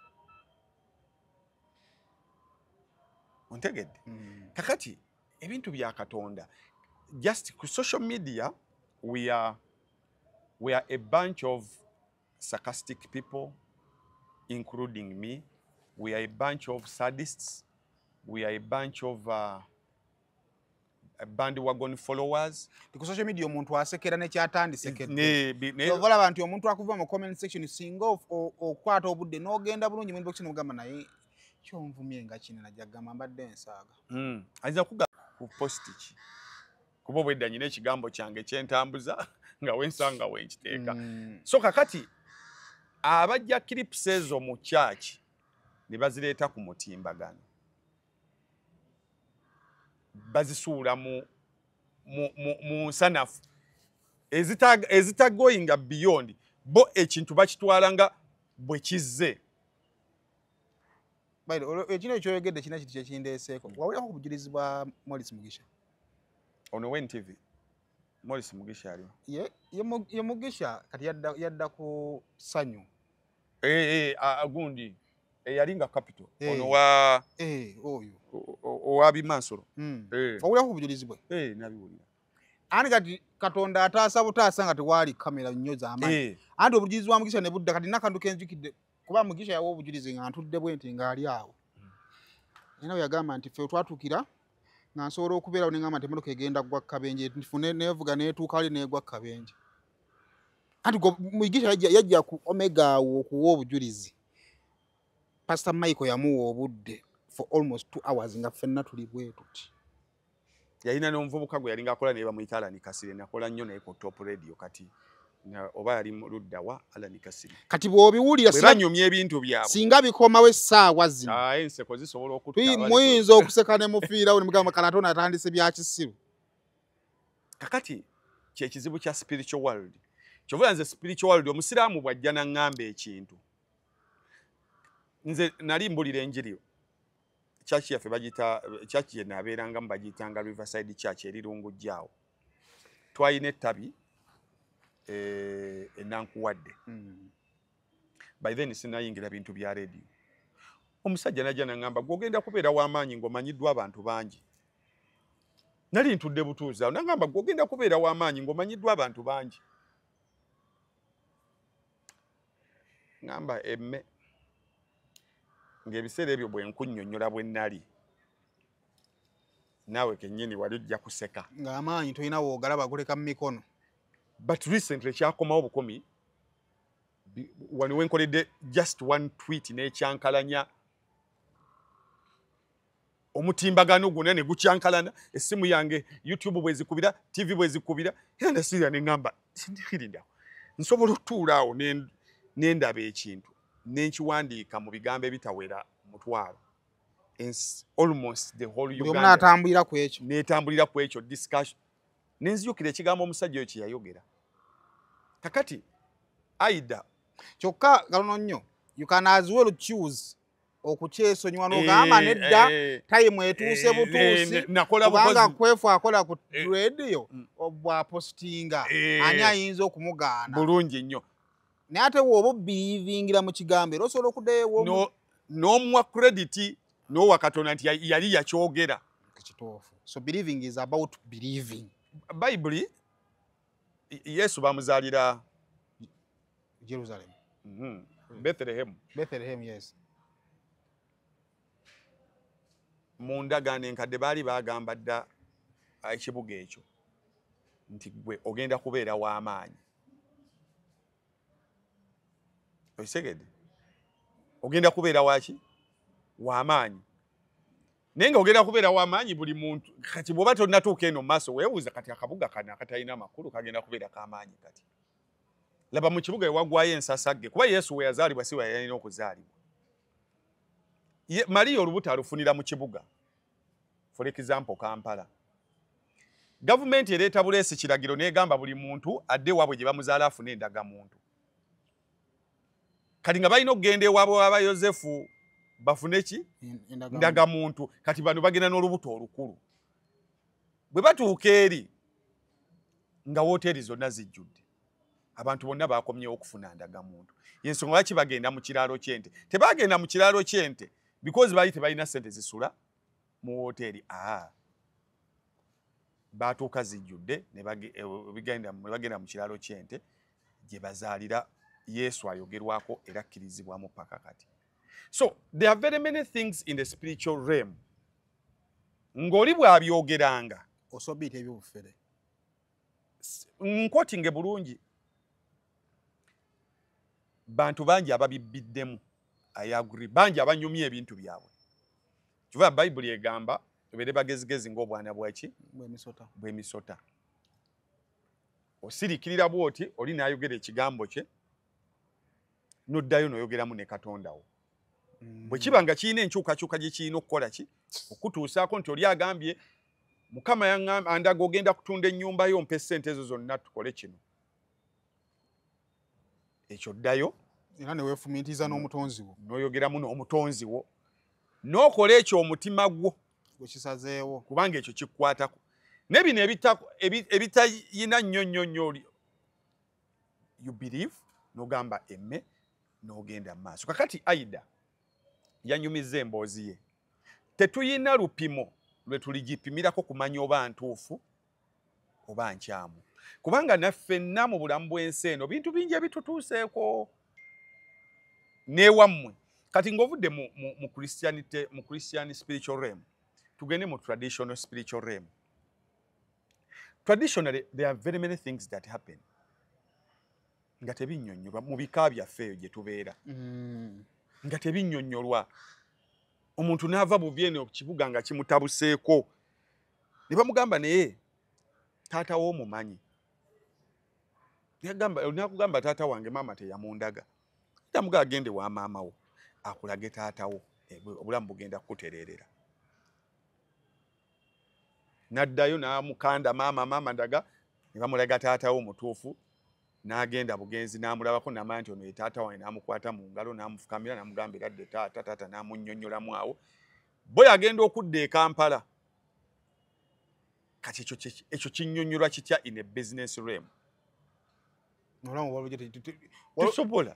Ontegedde. Kakati ebintu bya Katonda, just ku social media we are a bunch of sarcastic people, including me. We are a bunch of sadists. We are a bunch of bandwagon followers. Ku social media omuntu asekera ne kyatandise ovala abantu omuntu akuva mu comment section singa okwata obudde n'ogenda bulungi mu box n'ogamba naye kyonvumye nga kino najagamba mbadde ensaaga. Aza ku post ki kuba bwedda nyina ekigambo kyange kyentambuza nga wensanga wenkiteeka. So kakati abajja clips ezo mu church ne bazireeta ku mutimbagano, bazisuula mu nsanafu ezitagoyinga beyond bo ekintu bakitwalanga bwe kizze. Ekino ekyoyogedde kina kiti kyekindeeseeko. Wawulirako ku bujulizi bwa Morris Mugisha? Ono WNTV. Morris Mugisha ali. Ye Mugisha kati yadda ku Sanyu. Agundi. Yalinga capital. Ono wa oyo. Owabi Mansoro. Wawulirako ku bujulizi bwe? Nabiwulira. Ani kati Katonda ataasa butaasa nga tewali kamera nnyo z'amaanyi. Anti obujulizi bwa Mugisha ne budda kati nakantu kenzikidde. Kuba Mugisha yawo obujulizi nga ntudde bwenti ng'ali awo. Era yagamba nti ffe twatuukira nga nsobola okubeerawo ne ngamba nti emmotoka egenda gwa Kabenje, nfune neevuga n'etuuka wali n'egwa Kabenje. Anti Mugisha yajja ku Omega awo okuwa obujulizi. Pastor Michael yamuwa obudde for almost 2 hours nga ffenna tuli bwe tuti. Yalina n'omuvubuka gwe yalinga akola ne bamuyita Alani Kasire, nakola nnyo naye ku Top Radio kati. Oba yali mu ludda wa Alani Kasire. Kati bw'obiwulira banyumya ebintu byabwe. Singa bikomawo essaawa zino. Enseko zisobola okutta. Muyinza okuseka ne mufiirawo ne mugamba Katonda atandise bya kisiru. Kakati kyekizibu kya spiritual world. Kyova nze spiritual world omusiraamu bw'ajja n'aŋŋamba ekintu. Nze nali mbulira enjiri. Church yaffe bagita church ye nabeerangamu bagiyitanga Riverside Church eri Lungujjaawo. Twalina ettabi enankuwadde. By then sinayingira bintu bya radio. Omusajja najja n'aŋŋamba gw'ogenda kubeera w'amaanyi ng'omanyiddwa abantu bangi. Nali ntudde butuuza n'aŋŋamba gw'ogenda kubeera w'amaanyi ng'omanyiddwa abantu bangi. Ngamba emme ng'ebiseera ebyo bwe nkunnyonnyola bwe nnali naawe kennyini wali ojja kuseka. Ng'amaanyi tolina woogalaba kuleka mu mikono. But recently kyakomawo bukomi wano wenkoledde just one tweet n'ekyankalanya omutimbagano gwonna ne gukyankalana essimu yange YouTube bwezikubira TV bwezikubira era ndasirira ne ngamba sindikirinda nsobola otuulaawo nendaba ekintu nenkiwandiika mu bigambo ebitawera mutwalo almost the whole Uganda atambulira ku ekyo netambulira ku ekyo discussion nenziyukira ekigambo omusajja oyo kye yayogera kakati Aida kyokka galono nnyo you can as well choose okukyesonyiwa n'ogamba nedda time etuuse butuusi kubanga kwefu akola ku radio obwapostinga ani ayinza okumugaana bulungi nnyo naye ate woba obbilivingira mu kigambo era osobola okuddeewo n'omuwa credit n'owa Katonda nti yali yakyogera kituufu so believing is about believing Bible Yesu bamuzaalira Jerusalem Bethlehem yes mu ndagaano enkadde baali bagamba dda ekibuga ekyo nti gwe ogenda kubeera w'amaanyi okitegedde ogenda kubeera waki w'amaanyi naye nga ogenda kubeera w'amaanyi buli muntu kati bw'oba tonnatuuka eno mu maaso weebuuza kati akabuga kano akatalina makulu kagenda kubeera k'amaanyi kati laba mu kibuga ewaggwayo ensasagge kuba Yesu we yazaalibwa si we yalina okuzaalibwa Mariya olubuto alufunira mu kibuga for example Kampala gavumenti ereeta buleesi kiragiro n'egamba buli muntu adde waabwe gye bamuzaala afune endagamuntu kati nga balina okugenda ewaabwe waba Yozefu bafune ki ndagamuntu kati bano bagenda n'olubuto olukulu bwe batuuka eri nga woteeri zonna zijjudde abantu bonna bakomyewo okufuna ndagamuntu yensonga lwaki bagenda mu kiraalo ky'ente tebagenda mu kiraalo ky'ente because baali tebalina ssente zisula mu woteeri batuuka zijjudde ne bagenda mu kiraalo ky'ente gye bazaalira Yesu ayogerwako era akkirizibwamu paka kati so there are very many things in the spiritual realm ng'oli bw'abyogeranga osobiyita ebyobufere nkotinge bulungi bantu bangi ababibbiddemu ayaguri bangi abanyumya ebintu byabwe kiva Bayibuli egamba tubeere bagezigezi ng'obwana bwaki bw'emisota osirikirira bw'oti oli n'ayogera ekigambo kye n'oddayo n'oyogeramu ne Katonda wo bwe kiba nga kirina enkyukakyuka gye kirina okukola ki okutuusaako nti oli agambye Mukama andaga ogenda kutunda ennyumba yo mpe ssente ezo zonna tukole kino ekyo ddayo era ne weefumiitiza n'omutonzi wo n'oyogeramu n'omutonzi wo n'okola ekyo omutima gwo wekisazeewo kubanga ekyo kikukwatako n'ebino ebitayina nnyo you believe n'ogamba emme n'ogenda mu maaso kakati Aida yanyumiza emboozi ye tetuyina lupimo lwe tuligipimirako kumanya oba ntuufu oba nkyamu kubanga naffenna mu bulamu bw'ensi eno bintu bingi ebitutuuseeko n'ewammwe kati ng'ovudde mu Christian spiritual realm tugende mu traditional spiritual realm traditionally there are very many things that happen nga tebinnyonnyolwa mu bika byaffe eyo gye tubeera nga tebinnyonnyolwa omuntu n'ava buvi eno kibuga nga kimutabuseeko ne bamugamba naye taata wo omumanyi nakugamba taata wange maama teyamundaga tamuga agende wa maama wo akulage taata wo obulamu bugenda kukutereerera n'addayo n'amukanda maama ndaga ne bamulaga taata wo mutuufu n'agenda bugenzi n'amulabako n'amanya nti ono ye taata wange n'amukwata mu ngalo n'amufukamira n'amugambira adde taata n'amunnyonnyolamu awo bo yagenda okudda e Kampala kati ekyo kinnyonnyolwa kitya in a business realm tusobola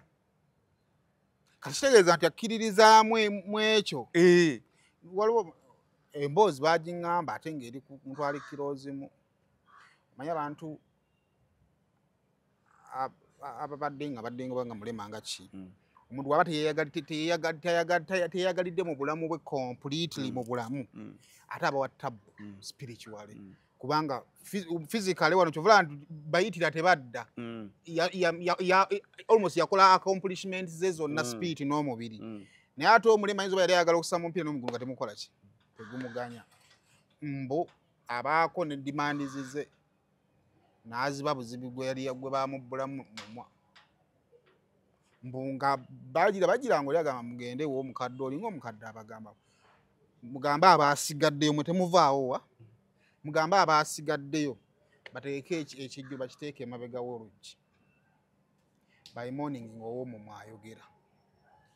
kati kitegeeza nti akkiririzaamu mu ekyo waliwo emboozi bagiŋŋamba ate ng'eri ku mutwalo kirozimu manya abantu ababadde nga mulema nga ki omuntu waba teyeyagalidde mu bulamu bwe completely mu bulamu ate aba wattabu spiritually kubanga physically wano kyovula nti bayitira tebadda almost yakola accomplishment ze zonna spirit n'omubiri naye ate omulema ayinza oba yali ayagala okussa mu mpira n'omugulu nga temukola ki tegumuganya mbu abaako ne dimandi zize n'aziba buzibu gwe bamubbulamu mumwa mbu nga bagira ngo lyagamba mugende w'omukadde olinga omukadde abagamba mugambe abaasigaddeyo mwe temuvaawo wa mugambe abaasigaddeyo bateeke ekijjo bakiteeke emabega w'oluggi by morning ng'ow'omumwa ayogera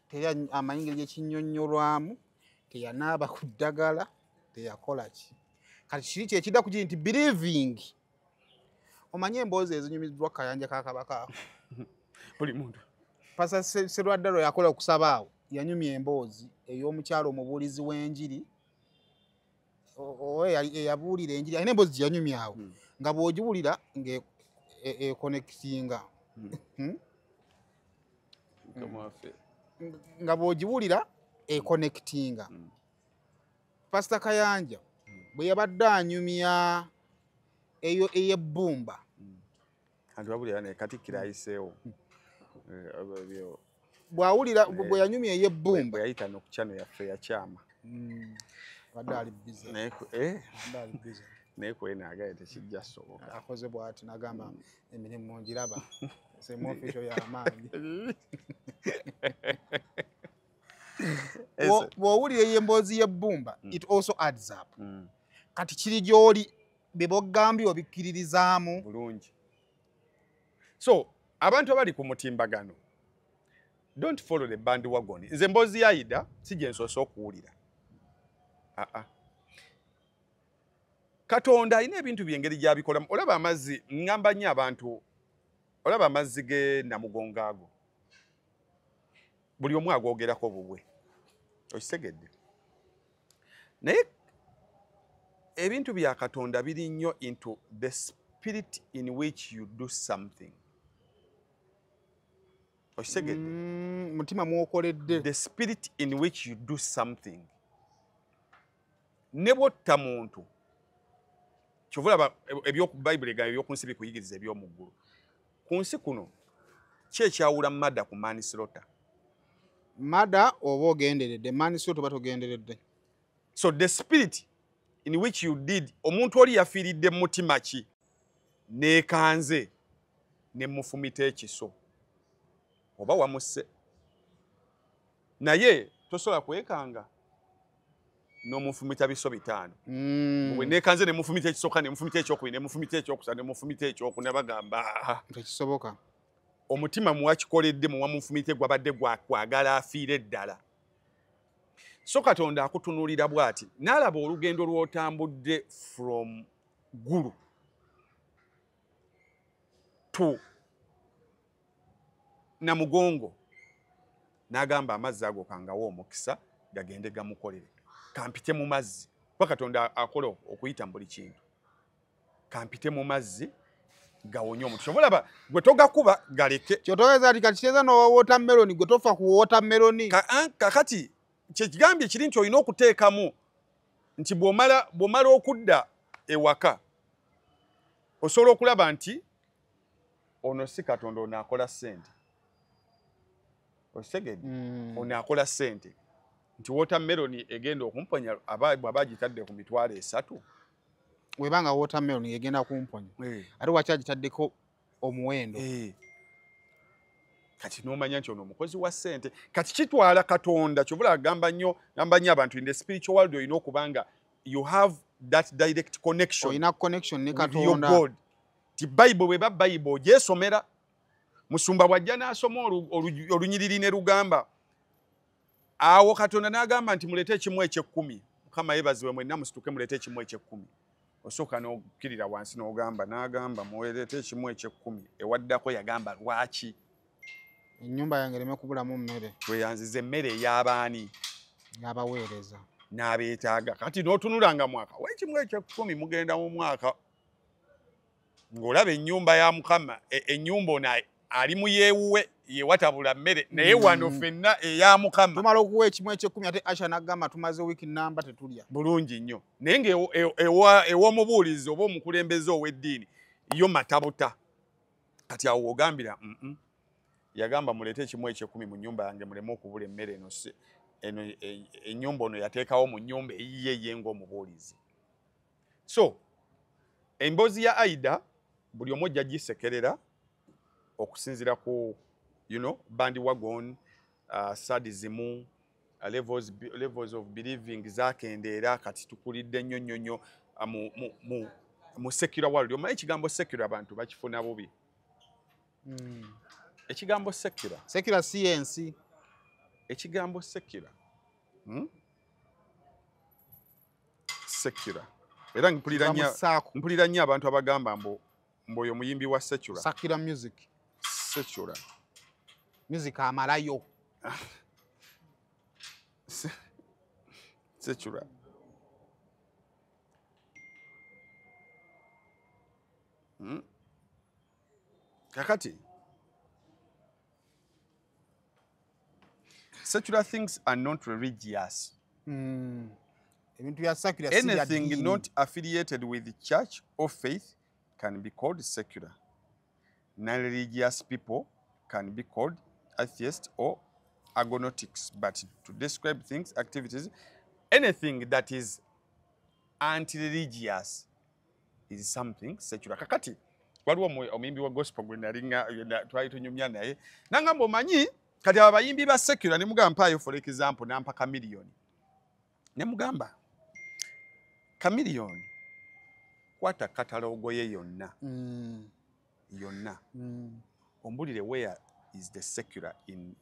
teri amanyi engeri gyekinnyonnyolwamu teyanaaba ku ddagala teyakola ki kati kiri kyekidda ku kiri nti believing omanye emboozi ezinyumiddwa kayanja kakabaka buli muntu pasa Serwaddalo yakola okusaba awo yanyumya emboozi ey'omukyalo omubuulizi w'enjiri eyabuulira enjiri alina emboozi gye yanyumya awo nga bw'ogiwulira ng'ekonnekitinga nga bw'ogiwulira ekonnekitinga pasita Kayanja bwe yabadde anyumya eyo ey'ebbumba kandi wabulira ne Katikkiro ayiseewo bw'awulira bwe yanyumya ey'ebbumba yayita n'okukyano yaffe yakyama badde ali bize naye kwenagaye tekijja soboka akoze bw'ati n'agamba emirimu ngiraba semu official y'amaanyi bw'owulira ey'emboozi y'ebbumba it also adds up kati kiri gy'oli bye bogambye obikkiririzaamu bulungi so abantu abali ku mutimbagano don't follow the bandwagon nze emboozi ya Ida si gye nsoose okuwulira Katonda alina ebintu by'engeri gy'abikolamu olaba amazzi ngamba nnyo abantu olaba amazzi ge Namugongo ago buli omu agoogerako bubwe okitegedde naye ebintu bya Katonda biri nnyo into the spirit in which you do something okitegedde mutima mwokoledde the spirit in which you do something ne bwotta muntu kyovulaba ebyoku Bayibuli egayo ebyokunsi bikuyigiriza ebyomuggulu ku nsi kuno ki ekyawula mada ku manslaughter mada oba ogenderedde manslaughter oba togenderedde so the spirit in which you did omuntu oli yafiiridde mu mutima ki neekanze ne mufumita ekiso oba wamusse naye tosobola kwekanga n'omufumita biso 5 bwe neekanze ne mufumita ekisooka ne mufumita ekyokubiri ne mufumita ekyokusatu ne mufumita ekyokuna bagamba tekisoboka omutima muwakikoledde muwamufumite gwabadde gwagala afiire eddala so Katonda akutunuulira bw'ati n'alaba olugendo lw'otambudde from Gulu to Namugongo n'agamba amazzi ago kangawo omukisa gagende gamukolere kampite mu mazzi kuba Katonda akola okuyita mu buli kintu kampite mu mazzi gawonye omuntu kyobulaba gwe togakuba galeke kyotoweza ati kati kyeza no watermelon gwe tofa ku watermelon kakati kyekigambye kiri nti olina okuteekamu nti bw'omala okudda ewaka osobola okulaba nti ono si Katonda ono akola ssente okitegedde ono akola ssente nti watermelon egenda okumponya abagitadde ku 3 webanga watermelon egenda kumponya ate wakyagitaddeko omuwendo kati n'omanya nti ono omukozi wa ssente kati kitwala Katonda kyobula agamba nnyo abantu in the spiritual world olina okubanga you have that direct connection olina connection ne with your Katonda God ti Bible bweba Bible ogyesomera musumba bwajja n'asoma olunyiriri ne lugamba awo Katonda n'agamba nti mulete ekimu eky'ekkumi Mukama yeebazibwe mwenna musituke mulete ekimu eky'ekkumi osooka n'okkirira wansi n'ogamba n'agamba muweerete ekimu eky'ekkumi ewaddako yagamba lwaki ennyumba yange ereme kubulamu mmere tweyanziza emmere ey'abaani yabaweereza n'abeetaaga kati n'otunulanga mwaka w'ekimu eky'ekkumi mugenda mu mwaka ng'olaba ennyumba ya Mukama ennyumba ono ali mu yeewuwe yewatabula mmere naye wano ffenna eya Mukama tumala okuwa ekimu eky'ekkumi ate Asha n'agamba tumaze wiiki namba tetulya bulungi nnyo naye ew'omubuulizi oba omukulembeze ow'eddiini yo matabuta kati awo ogambira yagamba mulete ekimu eky'ekkumi mu nnyumba yange muleme okubula emmere eno eno ennyumba ono yateekawo mu nnyumba eyiye ye ng'omubuulizi. So emboozi ya Aida buli omu ojja gisekerera okusinziira ku bandi wagon, sadism, levels of believing zakendeera kati tukulidde nnyo mu secular world. Omanyi ekigambo secular abantu bakifuna bubi. Ekigambo secular science. Ekigambo secular era mpulira nnyo abantu abagamba mboyo muyimbi wa secular music. Secular Music amalayo. Secular. Kakati secular things are not religious. Anything not affiliated with the church or faith can be called secular. Non-religious people can be called atheists or agnostics. But to describe things, activities, anything that is anti-religious is something secular. Kakati waliwo omuyimbi wa gospel gwe nalinga twali tunyumya naye nangamba omanyi kati abayimbi ba secular ne mugamba mpaayo for example nampa Chameleone ne mugamba Chameleone kwata katalogo ye yonna yonna ombulire where is the secular in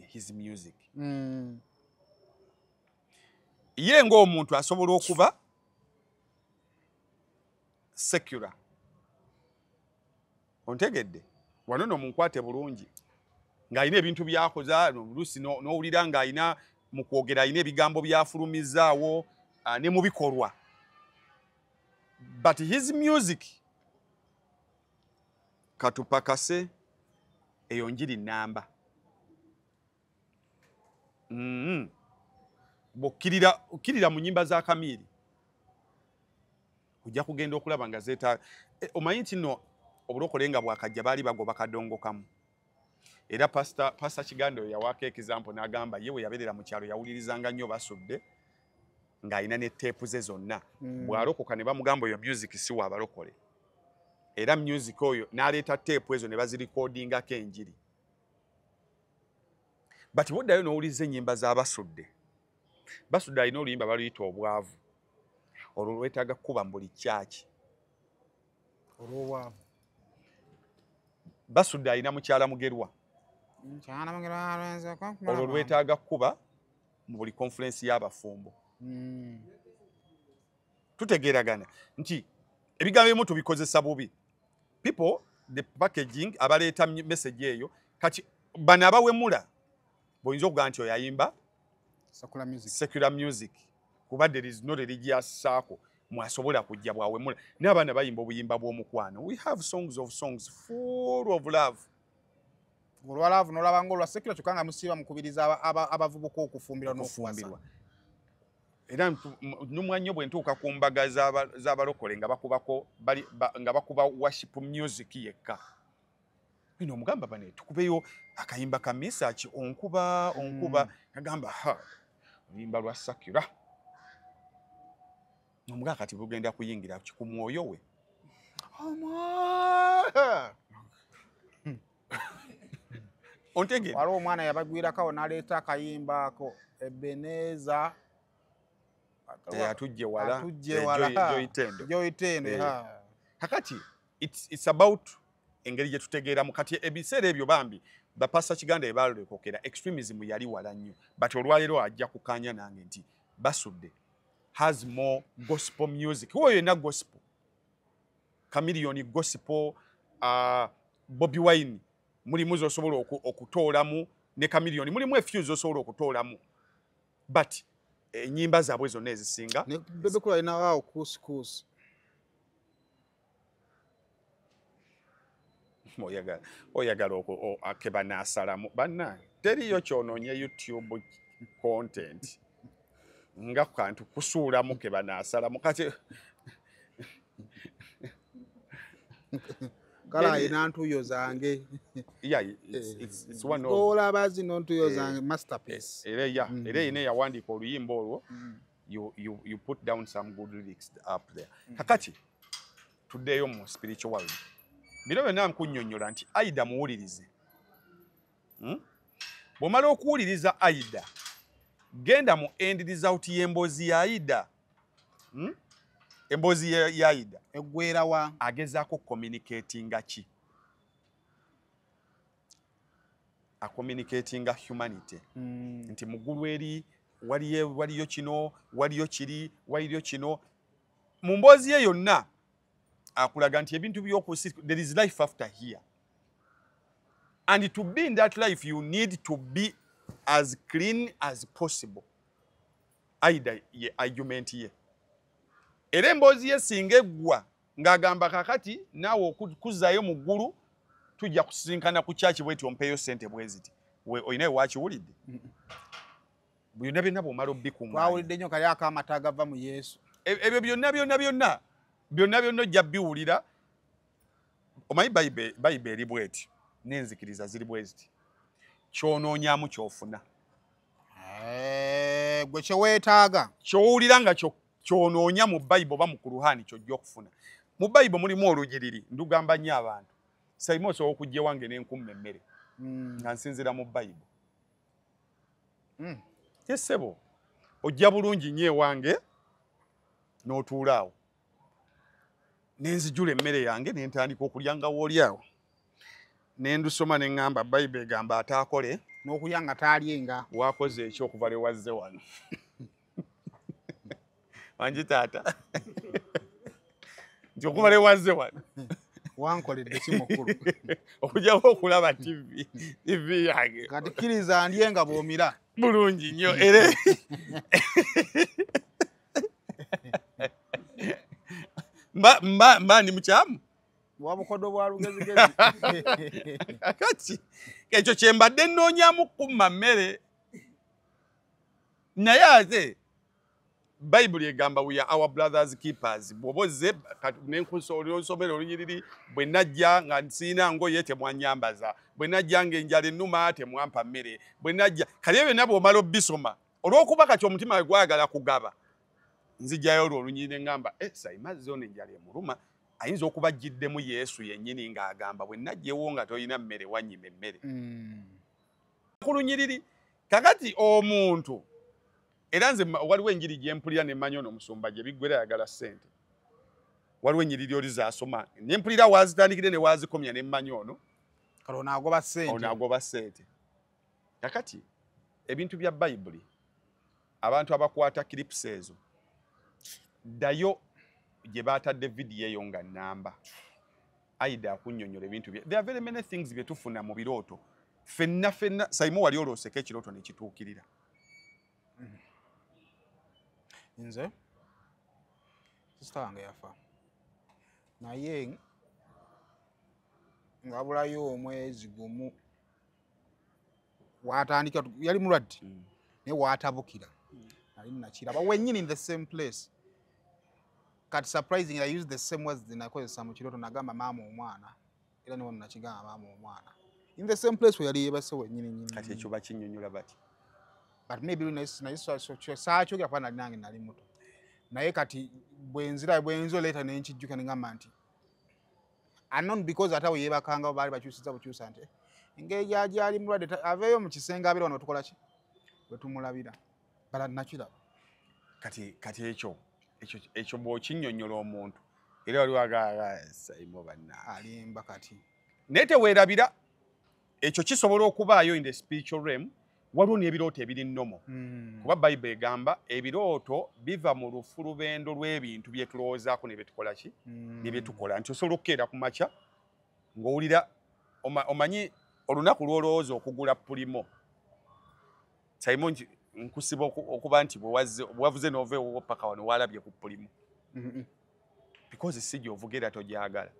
his music. Ye ng'omuntu asobola okuba secular. Ontegedde wano no munkwate bulungi ng'alina ebintu byakoza oluusi n'owulira ng'alina mu kwogera alina ebigambo byafulumizaawo ne mu bikolwa, but his music katupakase eyo njiri nnamba. Bw'okkirira mu nnyimba za Kamiiri ojja kugenda okulaba nga zeetaaga. Omanyi nti nno obulokole nga bwakajja baali bagoba kadongo kamu. Era Pastor Kigando yawaako example n'agamba ye we yabeerera mu kyalo yawulirizanga nnyo Basudde ng'alina ne teepu ze zonna. Bw'alokoka ne bamugamba oyo music si wa balokole. Era music oyo n'aleeta teepu ezo ne bazirikodingako enjiri. But bw'oddayo n'owuliriza ennyimba za Basudde. Basudde alina oluyimba baluyita obwavu. Olwo lwetaaga kuba mu buli kyaki. Olw'obwavu. Basudde alina mukyala Mugerwa. Olwo lwetaaga kuba mu buli conference y'abafumbo. Tutegeeragana nti ebigambo ebimu tubikozesa bubi. People, the packaging, abaleeta message eyo, kati bano abawemula boyinza okugamba nti oyo ayimba secular music. Kuba there is no religious circle mwasobola kujja bwawemula. N'abaana bayimba obuyimba bw'omukwano. We have songs full of love. Olwa love n'olaba ng'olwa secular kyokka nga musiiba mukubiriza abavubuka okufumbirwa n'okufumbirwa. Era n'omwanyo bwe ntuuka ku mbaga z'abalokole nga bakubako nga bakuba worship music yekka. Bino omugamba bane tukubeyo akayimba ka message onkuba agamba oluyimba lwa secular. Nomugamba kati bugenda kuyingira ku mwoyo we. Ontege waliwo omwana yabagwirako n'aleeta akayimba ako Ebeneza atujje wala Joy Tendo. Kakati it's about engeri gye tutegeeramu kati ebiseera ebyo bambi bapasa Kiganda ebalekokera extremism yali wala nnyo, but olwaleero ajja kukanya nange nti Basudde has more gospel music. Oyo yena gospel. Chameleone gospel, Bobby Wine mulimu zosobola okutoolamu ne Chameleone mulimu efew zosobola okutoolamu, but ennyimba zaabwe zonna ezisinga ne Bebe Cool alina waawo kuusi. Oyagala akeba n'asalamu banna teriyo kyonoonya YouTube content nga kantu kusuulamu keba n'asalamu kati Gala ina ntuyo zange. Yeah, it's one of olaba zino ntuyo zange masterpiece. Era ine yawandika oluyimba olwo. You put down some good lyrics up there. Kakati tuddeyo mu spiritual world. Bino byonna nkunnyonnyola nti Aida muwulirize. Bw'omala okuwuliriza Aida, genda mu end result y'emboozi ya Aida. Emboozi ya Aida Eggwera wa agezaako communicatinga ki? A communicatinga humanity. Nti muggulu eri waliyo kino, waliyo kiri, waliyo kino. Mu mboozi ye yonna akulaga nti ebintu by'okusi, there is life after here. And to be in that life, you need to be as clean as possible. Aida ye argument ye. Era emboozi ye singa eggwa ng'agamba kakati naawe okuzaayo mu ggulu tujja kusisinkana ku kyaki bweti ompeeyo ssente bweziti. Oyinayo waakiwulidde? Byonna byonna bw'omala obbikuŋŋaanya. twawulidde nnyo kali akamata agava mu Yesu. Ebyo byonna ojja biwulira. Omanyi Bayibuli eri bweti n'enzikiriza ziri bweziti. Kyonoonyaamu kyofuna. Gwe kyeweetaaga. Kyowulira nga kyonoonya mu Bayibuli oba mu Kuruhani ky'ojja okufuna. Mu Bayibuli mulimu olugiriri, ndugamba nnyo abantu. Sayima osobola okujja ewange n'enkumma emmere nga nsinzira mu Bayibuli. Yesebo ojja bulungi nnyo ewange n'otuula awo. Nenzijula emmere yange n'entandika okulya nga wooli awo. Nendusoma ne ŋŋamba Bayibuli egamba ataakole N'okulya nga taalyenga. wakoze ekyo okuva lwe wazze wano. Wangi taata. Nti okuva lwe wazze wano. Wankoledde ki mukulu? Okujjako okulaba TV yange. Kati kkiriza ndye nga bw'omira. Bulungi nnyo era mba ndi mukyamu. Wabukodo bwa lugezigezi. Kati ekyo kye mbadde nnoonyaamu kumma mmere. Naye ate Bayibuli egamba we are our brothers keepers. Bw'oba ozze n'ensomera olunyiriri bwe najja nga nsiina ngoye temwannyambaza. Bwe najja ng'enjala ennuma temwampa mmere. Bwe najja kali ebyo byonna bw'omala obbisoma olw'okuba kati omutima gwe gwagala kugaba. Nzijjayo olwo olunyiriri ngamba Sayima zo n'enjala emuluma. Ayinza okuba ajjiddemu Yesu yennyini ng'agamba bwe najjewo nga tolina mmere wannyima emmere. Ku lunyiriri kakati omuntu era nze waliwo enjiri gye mpulira ne mmanyi ono omusumba gye biggwera ayagala ssente. Waliwo ennyiriri oli zaasoma ne mpulira waazitandikire ne waazikomya ne mmanyi ono. Kale onaagoba ssente. Onaagoba ssente. Kakati ebintu bya Bayibuli abantu abakwata clips ezo ddayo gye baatadde vidiyo eyo nga nnamba. Aida akunnyonnyola ebintu bye. There are very many things bye tufuna mu birooto. Ffenna Sayimu wali olooseko ekirooto ne kituukirira. Nze sisita wange yafa. Naye ngabulayo omwezi gumu watandika yali mulwadde naye waatabukira. Nali nakiraba wennyini in the same place. Kati surprising I used the same words nakozesa mu kirooto nagamba maama omwana era niwo nakigamba maama omwana in the same place we yali yebase wennyini. Kati ekyo bakinnyonnyola bati. But maybe saakyogera kuba nali nange nali muto. Naye kati bwenzo leeta nenkijjuka nengamba nti anon because ate awo yeebakanga baali bakyusiza bukyusa nti engeri gyali mulwadde aveeyo mu kisenge abeera wano tukola ki bwe tumulabira. Bala nakiraba. Kati ekyo bw'okinnyonnyola omuntu era wali wagala Sayimu banna alimba kati. Naye teweerabira ekyo kisobola okubaayo in the spiritual realm. Waliwo n'ebirooto ebiri nnomo. Kuba Bayibuli egamba ebirooto biva mu lufu lubendo lw'ebintu bye tulowoozaako ne bye tukola ki ne bye tukola. Nti osobola okukeera ku makya ng'owulira omanyi olunaku lw'olowooza okugula pulimo. Sayimu nkusiba okuba nti bwewavuze n'oveewo paka wano walabye ku pulimo. Because si gy'ovuga era togyagala.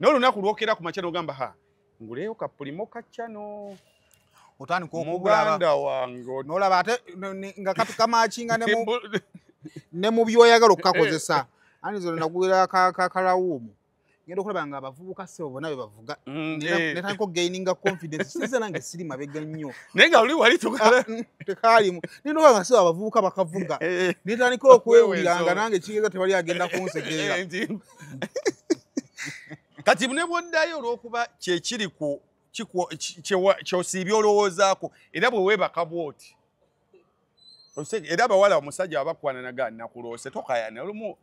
Naye olunaku lw'okeera ku makya n'ogamba nguleyo ka pulimo kaccano. Otandika Muganda wange n'olaba ate nga kamakinga ne mu byoyagala okukakozesa. Ani zo nagulira kakalawumu ngenda okulaba nga abavubuka ssebo bonna be bavuga netandika okugaininga confidence siza nange siri mabega nnyo naye nga wali tekaalimu nenda okulaba nga ssebo abavubuka bakavuga netandika okwewuliranga nange kigeza tewali agenda kunsegeera kati ne bwoddayo olw'okuba kyekiri ku kyosiibye olowoozaako era bwe weebaka bwoti era abawala omusajja abakwananaga nakuloose tokayana olumu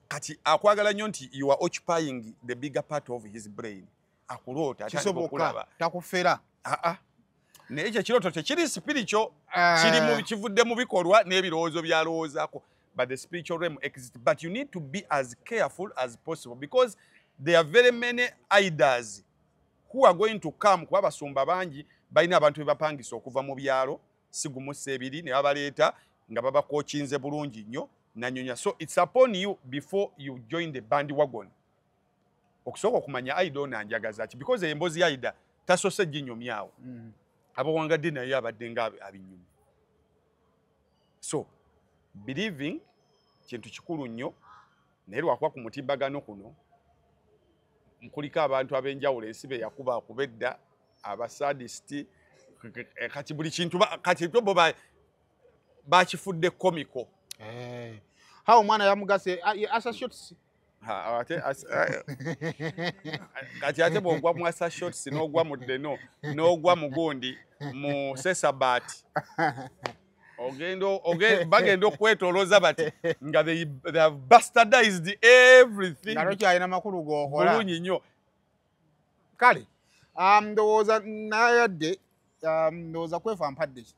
kati akwagala nnyo nti you are occupying the bigger part of his brain akuloota kisoboka takufera naye ekyo ekirooto tekiri spiritual kivudde mu bikolwa n'ebirowoozo byalowoozaako but the spiritual realm exists but you need to be as careful as possible because there are very many idols who are going to come kuba abasumba bangi balina abantu be bapangisa okuva mu byalo sigumusa ebiri ne babaleeta nga babakokinze bulungi nnyo nanyonya so it's upon you before you join the bandwagon okusooka okumanya idol nanjagaza ki because embozi ya ida tasose ginyomyawo abawangadde naye abadde nga abinyumi so believing kintu kikulu nnyo naye lwakuba ku mutimbagano kuno nkuliko abantu ab'enjawulo ensi be yakuba akubedda abasadisiti kati buli kintu kati bo bakifudde komiko hawo omwana yamugase asa shots kati ate bw'ogwa mu asa shots n'ogwa mu deno n'ogwa mu gundi mu sesabati bagenda okwetolooza bati nga they have bastardized everything nalo kyalina makulu g'okola bulungi nnyo kale ndowooza nayadde ndowooza kwefa mpadde ki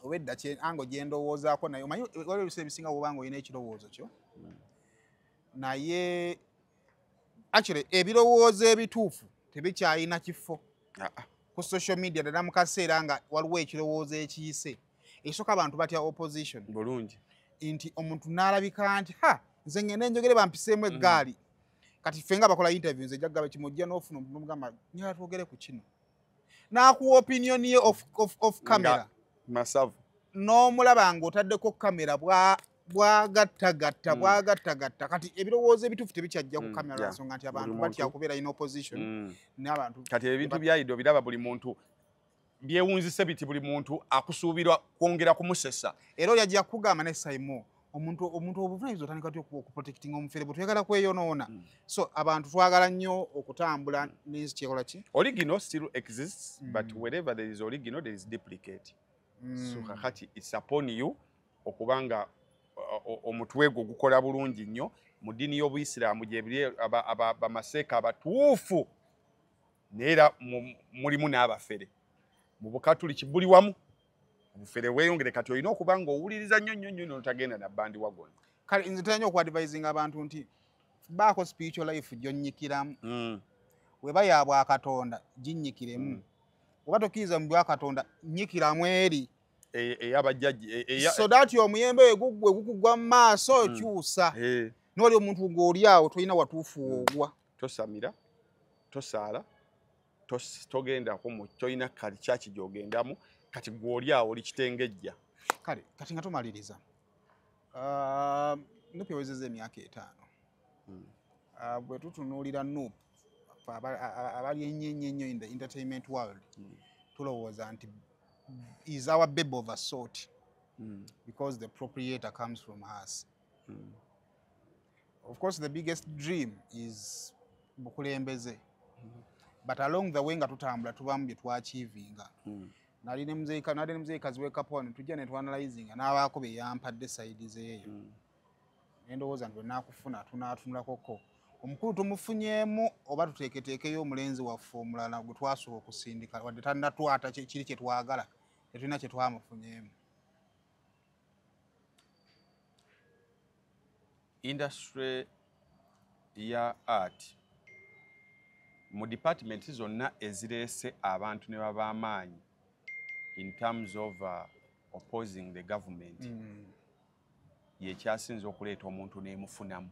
oba edda ango gye ndowoozaako naye omanyi waliwo ebiseera ebisinga bwobanga olina ekirowoozo kyo naye actually ebirowoozo ebituufu tebikyalina kifo ku social media ddala mu kaseera nga waliwo ekirowoozo ekiyise ekisooka abantu batya opposition bulungi nti omuntu n'alabika nti nze ngende njogere bampiseemu eggaali kati ffe nga bakola interviews ejjaggaba kimujja n'ofuna omuntu n'omugamba nyala twogere ku kino n'akuwa opinion ye off camera masavu n'omulaba ng'otaddeko kamera bwagattagatta kati ebirowoozo ebituufu tebikyajja ku kamera lwansonga nti abantu batya kubeera in opposition n'abantu kati ebintu byayido biraba buli muntu byewunzise biti buli muntu akusuubirwa kwongera kumusesa era oli ajja kugamba ne Simon omuntu obuvunaanyizibwa otandika ty okuprotectinga omufere bwe twagala kweyonoona so abantu twagala nnyo okutambula n'ensi kyekola ki original still exists but wherever there is original there is duplicate so kakati it's upon you okubanga omutwe gwo gukola bulungi nnyo mu ddiini y'Obuyisiraamu gyebiri bamaseeka abatuufu neera mulimu n'abafere mu Bukatuliki buli wamu obufere weeyongere kati olina okuba nga owuliriza nnyo notagenda na bandi wagona kale nze tanya okuadvisinga abantu nti baako spiritual life gyonnyikiramu weba ya bwakatonda ginnyikiremu oba tokkiriza mu bwakatonda nnyikiramu eri eyabajjaji so that omuyembe we gukugwa mu maaso okyusa n'oli omuntu ng'oli awo tolina watuufu ogwa tosamira tosaala togendako mu tolina kali kyaki gy'ogendamu kati gw'oli awo oli kitengejja kale kati nga tumaliriza Nuupu ewezezza emyaka 5 bwe tutunuulira Nuupu abali ennyo in the entertainment world tulowooza nti is our babe of a sort because the proprietor comes from us. Of course, the biggest dream is bukulembeze. But along the way nga tutambula tubamu bye twachievinga. Nali ne muzei kaziwe kapone tujja ne twanalizing n'abaako be yampadde side zeeyo. Endowooza nti nakufuna tunatunula koko. Omukulu tumufunyeemu oba tuteeketeekeyo omulenzi waffe omulala gwe twasooka okusindika wadde tannatwata kiri kye twagala tetulina kye twamufunyeemu. Industry ya art mu department zonna ezireese abantu ne baba amaanyi in terms of opposing the government yekyasinze okuleeta omuntu neemufunamu.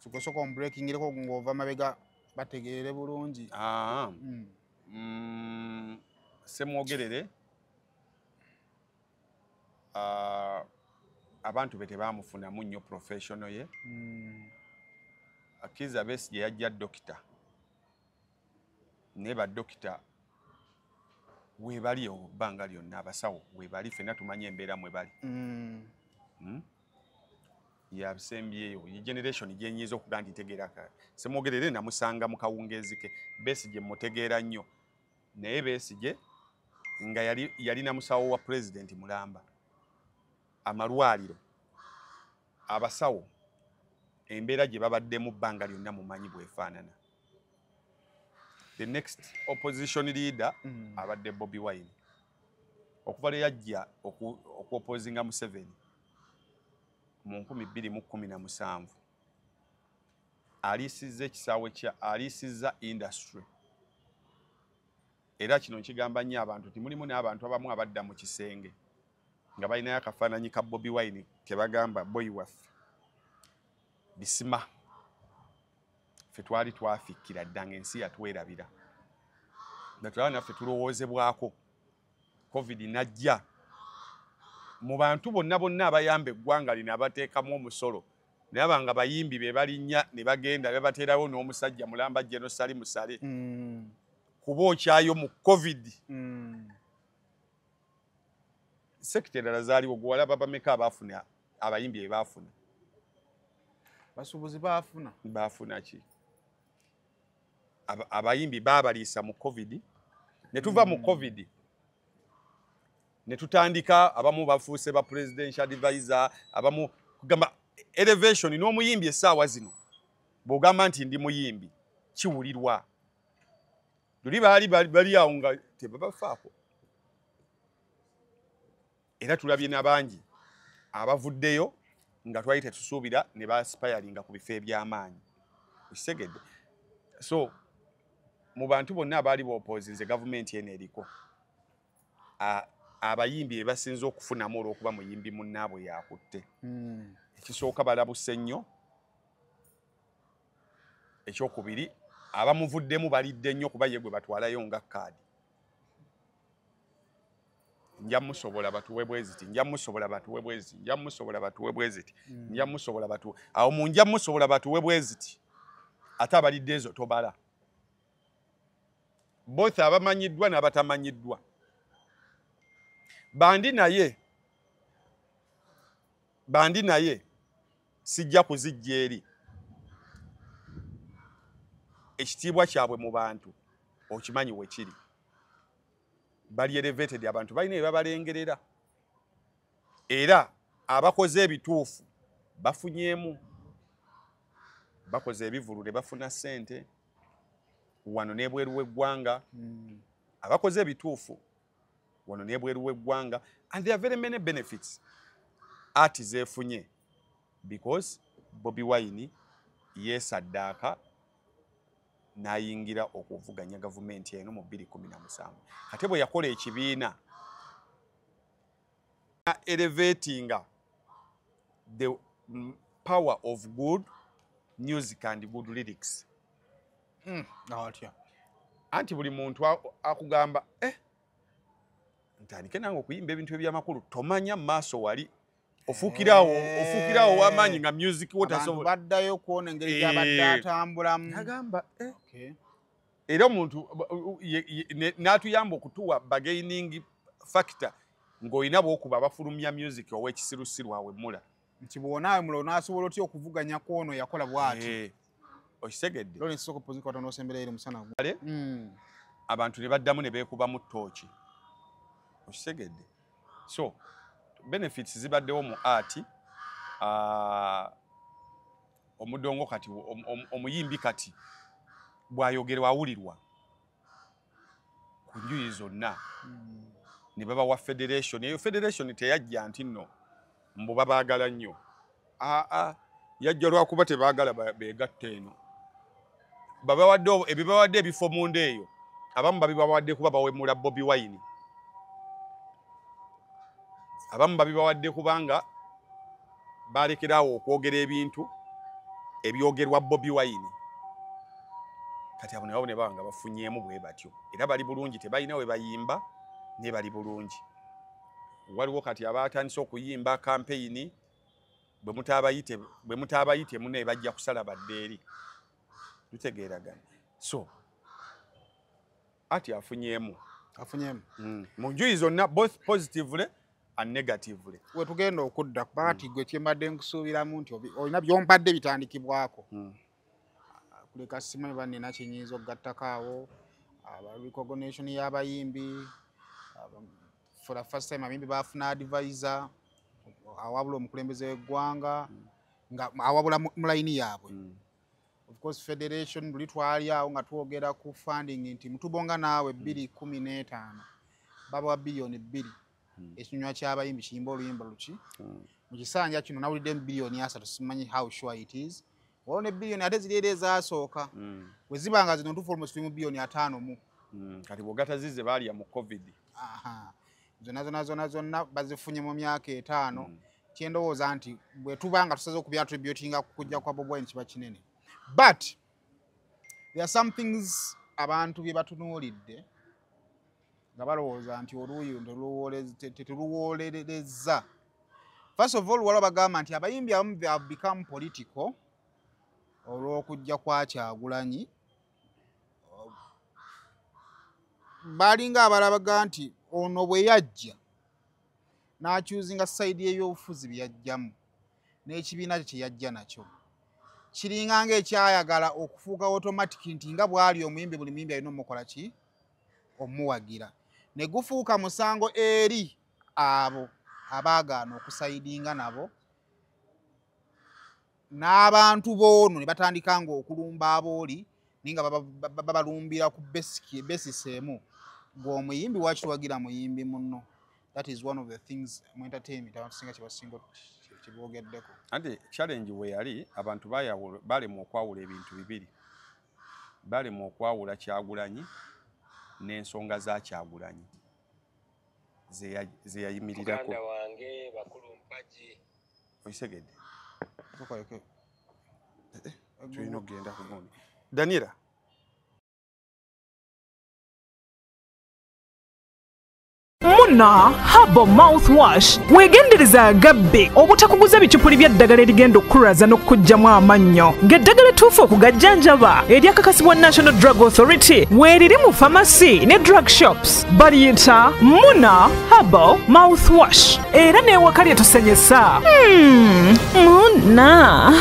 Sokosoko ombreakingireko ng'ova mabega bategeere bulungi. Semwogerere abantu be tebaamufunamu nnyo professional ye. Kizza Besigye yajja dokita ne badokita webali obbanga lyonna abasawo webali ffenna tumanye embeera mwe bali yabisembyeyo generation gyenyiza okuga nti tegeera semwogerere namusanga mu kawungeezi ke Besigye mutegeera nnyo naye Besigye nga yalina musawo wa president mulamba amalwaliro abasawo embeera gye babaddemu bbanga lyonna mumanyi bwefaanana. The next opposition leader abadde Bobi Wine okuva lwe yajja okuopposinga Museveni mu 2017 aliisizza ekisaawe kya aliisizza industry era kino nkigamba nnyo abantu nti mulimu n'abantu abamu abadda mu kisenge nga balinayo akafaananyi ka Bobi Wine ke bagamba boy waffe bisima ffe twali twafikkira dda ng'ensi yatwerabira nga tulaba naffe tulowoozebwako covid najja mu bantu bonna abayamba eggwanga lino abateekamu omusolo naye abanga bayimbi be balinnya ne bagenda ne bateerawo n'omusajja mulamba General Sali Musale kuba okyayo mu covid sekita endala zaaliwo gwe walaba bameka abaafuna abayimbi be baafuna basuubuzi baafuna ki abayimbi baabaliisa mu covid ne tuva mu covid ne tutandika abamu bafuuse ba presidential advisor abamu kugamba elevation n'omuyimbi essaawa zino bw'ogamba nti ndi muyimbi kiwulirwa luli bali awo nga tebabafaako era tulabye n'abangi abavuddeyo nga twali tetusuubira ne baasipayalinga ku bifo eby'amaanyi ekisegedde so mu bantu bonna abaali boopozinze gavumenti eno eriko abayimbi be basinze okufunamu olw'okuba muyimbi munnaabwe yakutte ekisooka balabuse nnyo ekyokubiri abamuvuddemu balidde nnyo kuba ye gwe batwalayo nga kaadi nja musobola batuwe bweziti nja musobola batuwe bweziti nja musobola batuwe bweziti nja musobola batuwe awo mu nja musobola batuwe bweziti ate abalidde ezo tobala both abamanyiddwa n'abatamanyiddwa bandi naye sijja kuzijja eri ekitiibwa kyabwe mu bantu okimanyi wekiri bali elevated abantu balina bye babalengerera era abakoze ebituufu bafunyeemu bakoze ebivulule bafuna ssente wano n'ebweru w'eggwanga abakoze ebituufu wano n'ebweru w'eggwanga and there are very many benefits ati zeefunye because Bobi Wine yeesaddaaka n'ayingira okuvuganya gavumenti eno mu 2017 ate bwe yakola ekibiina elevatinga the power of good music and good lyrics anti buli muntu akugamba ntandike nange okuyimba ebintu ebyamakulu tomanya maaso wali ofuukirawo w'amaanyi nga music wotasobola baddayo kuwona engeri gy'abadde atambulamu agamba era omuntu n'atuyamba okutuwa bargaining factor ng'olina bw'okuba abafulumya music ow'ekisirusiru awemmula nti bw'onaawe mulo n'asobola otya okuvuganya kwono yakola bw'ati okisegedde lolo nsoka opposing kwata n'osembera eri musana abantu ne baddamu ne beekubamu ttooki okisegedde so benefits zibaddewo mu art omudongo kati omuyimbi kati bw'ayogerwa awulirwa ku njuyi zonna ne baba wa federation eyo federation teyajja nti nno mbu babaagala nnyo yajja lwakuba tebaagala beegatta eno ebibawadde ebifo mu nda eyo abamu babibawadde kuba bawemula Bobi Wine abamu babibawadde kubanga balekerawo okwogera ebintu ebyogerwa Bobi Wine kati abo nabo ne baba nga bafunyeemu bwe batyo era bali bulungi tebalina we bayimba ne bali bulungi waliwo kati abatandise okuyimba kampeyini bwe mutaabayite mune bajja kusala badde eri Tutegeeragana. So ati afunyemu mu njuyi zonna both positively and negatively. We tugenda okudda kubanga gwe kyembadde nkusuubiramu nti olina byompadde bitandikibwako. Kuleka simanyi bannina kinyinza okugattako awo recognition y'abayimbi for the first time abayimbi bafuna advisor awabula omukulembeze w'eggwanga nga awabula mu layini yaabwe. Of course federation buli twali awo nga twogera ku funding nti mutubonga naawe 2015 babawa billion 2 ekinywa ky'abayimbi kiyimba oluyimba luki mu kisanja kino nawulidde billion 3 simanyi how sure it is wone billion ate ziri ezasooka we zibanga zino ntufu almost mu billion 5 mu kati bogata zize baalya mu covid zonna bazifunye mu myaka 5 kyendowooza nti bwe tubanga tusaze okubya attributinga kujja kwa Bobi Wine kiba kinene. But there are some things abantu bye batunuulidde nga balowooza nti oluuyi tetuluwoolereza. First of all waliwo bagamba nti abayimbi abamu they have become political olw'okujja kwa Kyagulanyi. Balinga abalabaga nti ono bwe yajja n'akyuzinga sayidi y'ebyobufuzi bye yajjamu n'ekibiina kye yajja nakyo kiringa ng'ekyayagala okufuuka automatic nti nga bw'ali omuyimbi buli muyimbi alina omukola ki omuwagira ne gufuuka musango eri abo abaagaana okusayidinga nabo n'abantu boono ne batandika ng'okulumba abooli naye nga babalumbira ku basis emu gw'omuyimbi wakiwagira muyimbi munno. That is one of the things mu entertainment abantu singa kibasinga kibogeddeko. Ante challenge we yali abantu balema okwawula ebintu bibiri. Balema okwawula Kyagulanyi n'ensonga za Kyagulanyi ze yayimirirako. Muganda wange bakulu mpaji. Oisegedde. Tukoleke. Tulina okugenda ku gundi. Daniela. Muna Herbal Mouthwash wegendereza agabbe obutakuguza bicupuli bya ddagala erigenda okukulaza n'okugyamu amannyo ng'eddagala ettuufu okugajjanjaba eryakakasibwa National Drug Authority weeriri mu pharmacy ne drug shops baliyita Muna Herbal Mouthwash era n'ewaka lye tusenyesa. Muna